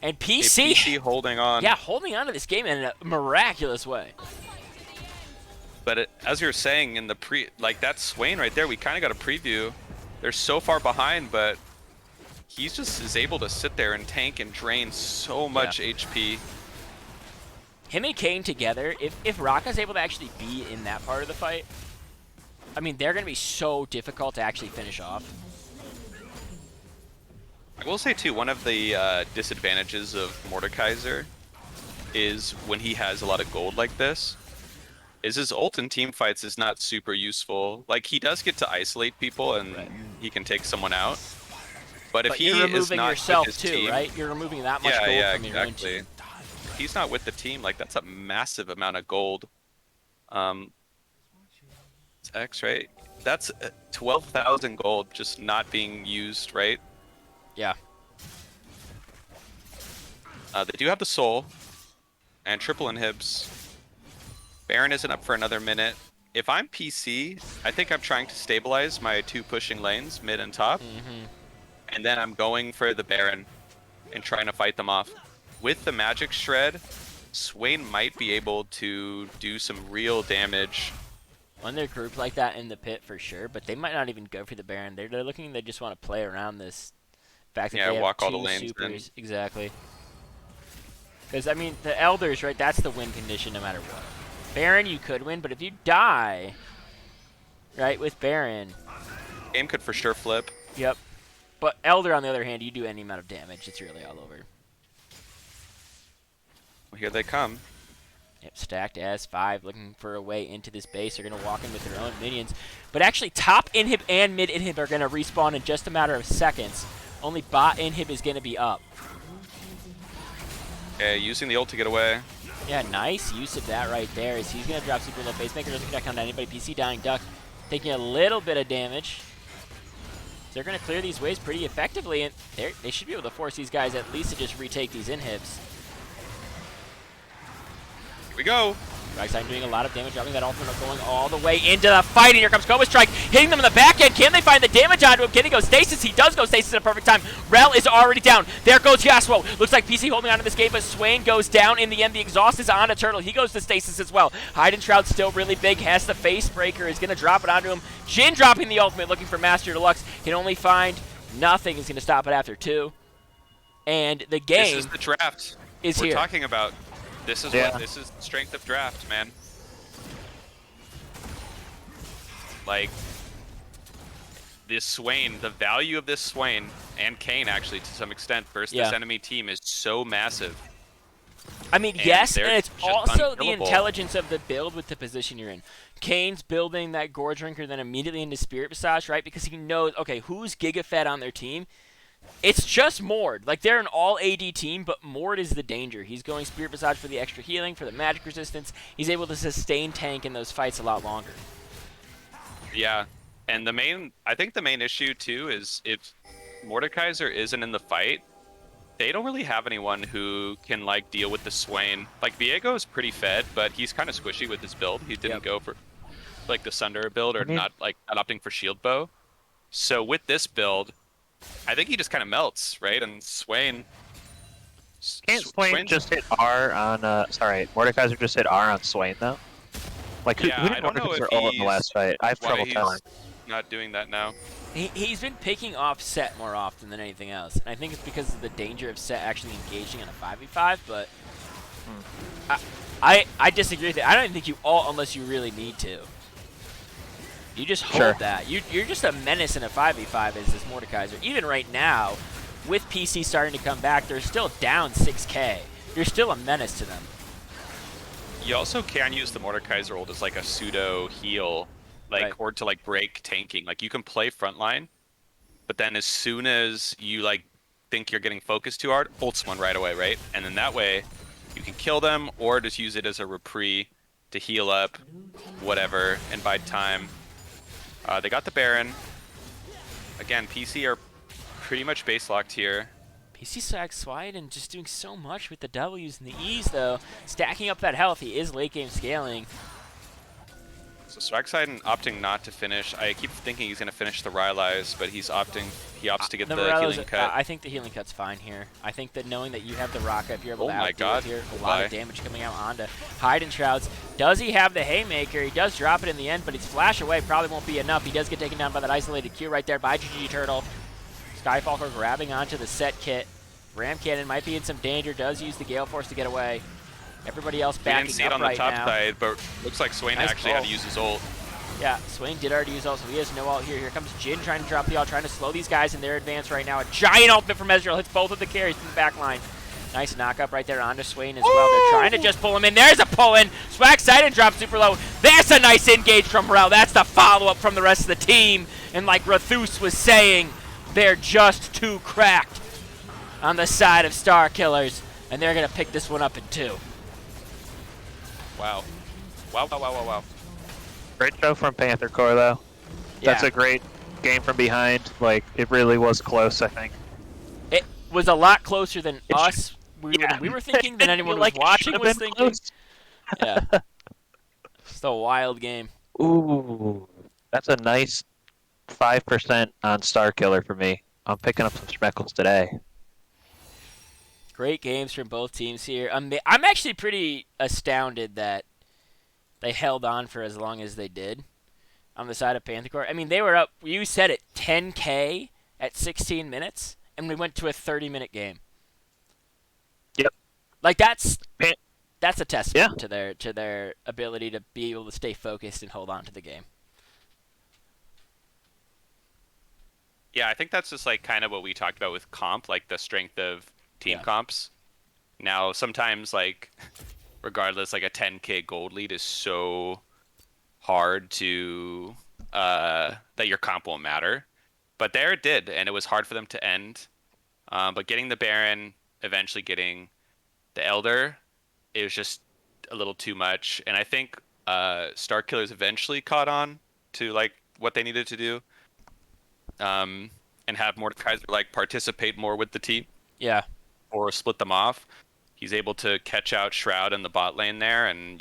And PC, PC holding on. yeah, holding on to this game in a miraculous way. But as you were saying in the like that Swain right there, we kind of got a preview. They're so far behind, but he's just is able to sit there and tank and drain so much HP. Him and Kane together, if Raka's able to actually be in that part of the fight, I mean, they're going to be so difficult to actually finish off. I will say too, one of the disadvantages of Mordekaiser is when he has a lot of gold like this, is his ult in team fights is not super useful. Like, he does get to isolate people and he can take someone out. But if But he you're is removing not yourself with his too, team, right? You're removing that much gold yeah, from your own exactly. team. If he's not with the team, like that's a massive amount of gold. It's X, right? That's 12,000 gold just not being used, right? Yeah. They do have the soul and triple inhibs. Baron isn't up for another minute. If I'm PC, I think I'm trying to stabilize my 2 pushing lanes, mid and top. And then I'm going for the Baron and trying to fight them off. With the Magic Shred, Swain might be able to do some real damage. When they're grouped like that in the pit for sure, but they might not even go for the Baron. They're looking, they just want to play around this fact that Yeah, they have walk 2 all the lanes supers. Exactly. Because, I mean, the Elders, right, that's the win condition no matter what. Baron, you could win, but if you die, right, with Baron, Game could for sure flip. yep. But Elder, on the other hand, you do any amount of damage, it's really all over. Here they come. Yep, stacked as 5, looking for a way into this base. They're going to walk in with their own minions. But actually, top inhib and mid inhib are going to respawn in just a matter of seconds. Only bot inhib is going to be up. Okay, using the ult to get away. Yeah, nice use of that right there. As he's going to drop super low. Facemaker doesn't connect on anybody. PC dying duck, taking a little bit of damage. So they're going to clear these waves pretty effectively, and they should be able to force these guys at least to just retake these inhibs. Here we go. Ragside doing a lot of damage, dropping that ultimate, going all the way into the fight, and here comes Cobra Strike, hitting them in the back end. Can they find the damage onto him? Can he go stasis? He does go stasis at a perfect time. Rel is already down. There goes Yasuo. Looks like PC holding on to this game, but Swain goes down in the end. The exhaust is on to Turtle. He goes to stasis as well. Hidden Shroud still really big, has the face breaker, is going to drop it onto him. Jhin dropping the ultimate, looking for Master Deluxe. Can only find nothing. Is going to stop it after 2. And the game This is the draft is we're here. talking about. This is Yeah. what this is the strength of draft, man. Like this Swain, the value of this Swain and Kayn actually to some extent versus this Yeah. enemy team is so massive. I mean, And yes, and they're it's just also the unkillable. intelligence of the build with the position you're in. Kane's building that Gore Drinker, then immediately into Spirit Visage, right? Because he knows, okay, who's Giga-fed on their team? It's just Mord. Like, they're an all-AD team, but Mord is the danger. He's going Spirit Visage for the extra healing, for the magic resistance. He's able to sustain tank in those fights a lot longer. Yeah. And I think the main issue too is if Mordekaiser isn't in the fight, they don't really have anyone who can like deal with the Swain. Like Viego is pretty fed, but he's kind of squishy with his build. He didn't go for like the Sunder build or not opting for shield bow. So with this build, I think he just kind of melts, right? And Swain. Can't Swain just hit R on, sorry, Mordekaiser just hit R on Swain, though? Like, who Yeah, did I don't know Mordekaiser if ult in the he's- last fight? I have why trouble he's telling. not doing that now? He's been picking off Set more often than anything else. And I think it's because of the danger of Set actually engaging in a 5v5, but I disagree with it. I don't even think you ult unless you really need to. You just hold Sure. that. You're just a menace in a 5v5 as this Mordekaiser. Even right now, with PC starting to come back, they're still down 6k. You're still a menace to them. You also can use the Mordekaiser ult as like a pseudo heal, like Right. or to like break tanking. Like you can play frontline, but then as soon as you like think you're getting focused too hard, ult someone right away, right? And then that way you can kill them or just use it as a reprieve to heal up, whatever, and buy time. They got the Baron. Again, PC are pretty much base locked here. PC Swide and just doing so much with the W's and the E's, though. Stacking up that health. He is late game scaling. So Swagside opting not to finish. I keep thinking he's going to finish the Rylai's, but he opts to get the Morello's- healing cut. I think the healing cut's fine here. I think that knowing that you have the Raka, if you're able Oh to my outdo God. it here, a lot Goodbye. of damage coming out onto Hidden Shrouds. Does he have the Haymaker? He does drop it in the end, but his flash away probably won't be enough. He does get taken down by that isolated Q right there by GG Turtle. Skyfalker grabbing onto the set kit. Ram Cannon might be in some danger, does use the Gale Force to get away. Everybody else We backing didn't see it up on the right top now. side, but looks like Swain Nice actually had pull. to use his ult. Yeah, Swain did already use ult, so he has no ult here. Here comes Jhin trying to drop the ult, trying to slow these guys in their advance right now. A giant ultimate from Ezreal hits both of the carries from the back line. Nice knock up right there onto Swain as well. They're trying to just pull him in. There's a pull in. Swag side and drop super low. That's a nice engage from Morel. That's the follow up from the rest of the team. And like Rathus was saying, they're just too cracked on the side of Star Killers. And they're going to pick this one up in 2. Wow. Wow. Great show from Panther Core, though. That's Yeah. a great game from behind. Like, it really was close, I think. It was a lot closer than It us. Yeah. We were thinking than It anyone feel who like was it should watching have was been thinking. close. Yeah. It's a wild game. Ooh, that's a nice 5% on Star Killer for me. I'm picking up some Schmeckles today. Great games from both teams here. I'm actually pretty astounded that they held on for as long as they did on the side of Panther Corps. I mean, they were up, you said it, 10K at 16 minutes, and we went to a 30-minute game. Yep. Like, that's Pan- a testament Yeah. to their ability to be able to stay focused and hold on to the game. Yeah, I think that's just like kind of what we talked about with comp, like the strength of team Yeah. comps. Now, sometimes like regardless, like a 10K gold lead is so hard to that your comp won't matter. But there it did, and it was hard for them to end. But getting the Baron, eventually getting the Elder, it was just a little too much. And I think Star Killers eventually caught on to like what they needed to do. And have Mordekaiser like participate more with the team Yeah. or split them off. He's able to catch out Shroud in the bot lane there, and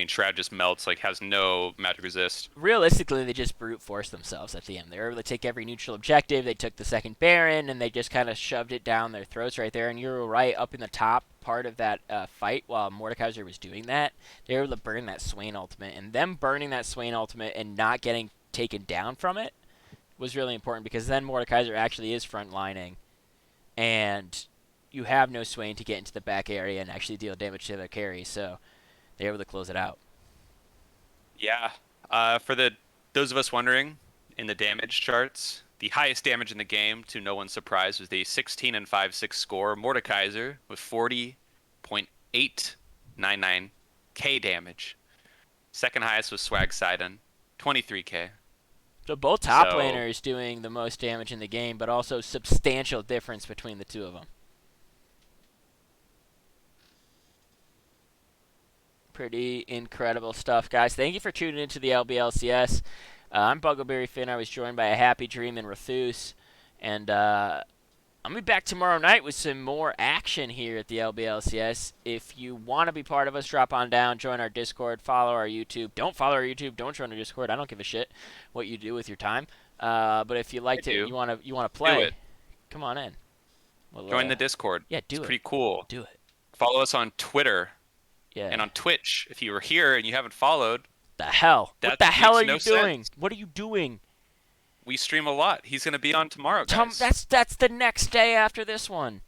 Shroud just melts, like has no magic resist. Realistically, they just brute forced themselves at the end. They were able to take every neutral objective. They took the second Baron, and they just kind of shoved it down their throats right there. And you were right, up in the top part of that fight while Mordekaiser was doing that, they were able to burn that Swain ultimate. And them burning that Swain ultimate and not getting taken down from it was really important, because then Mordekaiser actually is frontlining, and you have no Swain to get into the back area and actually deal damage to their carry, so they're able to close it out. Yeah. For those of us wondering, in the damage charts, the highest damage in the game, to no one's surprise, was the 16 and 5/6 score Mordekaiser with 40.899k damage. Second highest was Swag Sidon, 23k. So both top So- laners doing the most damage in the game, but also substantial difference between the two of them. Pretty incredible stuff, guys. Thank you for tuning into the LBLCS. I'm Buggleberry Finn. I was joined by a Happy Dream and Rathus. And I'm going to be back tomorrow night with some more action here at the LBLCS. If you want to be part of us, drop on down, join our Discord, follow our YouTube. Don't follow our YouTube, don't join our Discord. I don't give a shit what you do with your time. But if you like I do. you want to play, it. come on in. We'll, Join the Discord. Yeah, do It's it. pretty cool. Do it. Follow us on Twitter Yeah. and on Twitch. If you were here and you haven't followed, The hell? What That the hell are makes you no doing? sense. What are you doing? we stream a lot. He's going to be on tomorrow, Tom, guys. that's the next day after this one.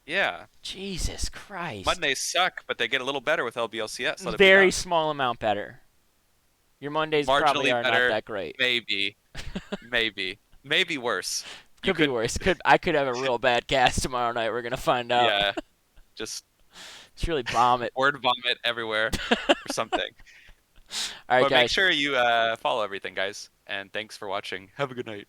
Yeah. Jesus Christ. Mondays suck, but they get a little better with LBLCS. Let it be Very known. small amount better. Your Mondays probably Marginally are better, not that great. Maybe. Maybe worse. Could be worse. I could have a real bad cast tomorrow night. We're gonna find out. Yeah. Just Just really bomb it. word vomit everywhere or something. All right, But guys. make sure you follow everything, guys. And thanks for watching. Have a good night.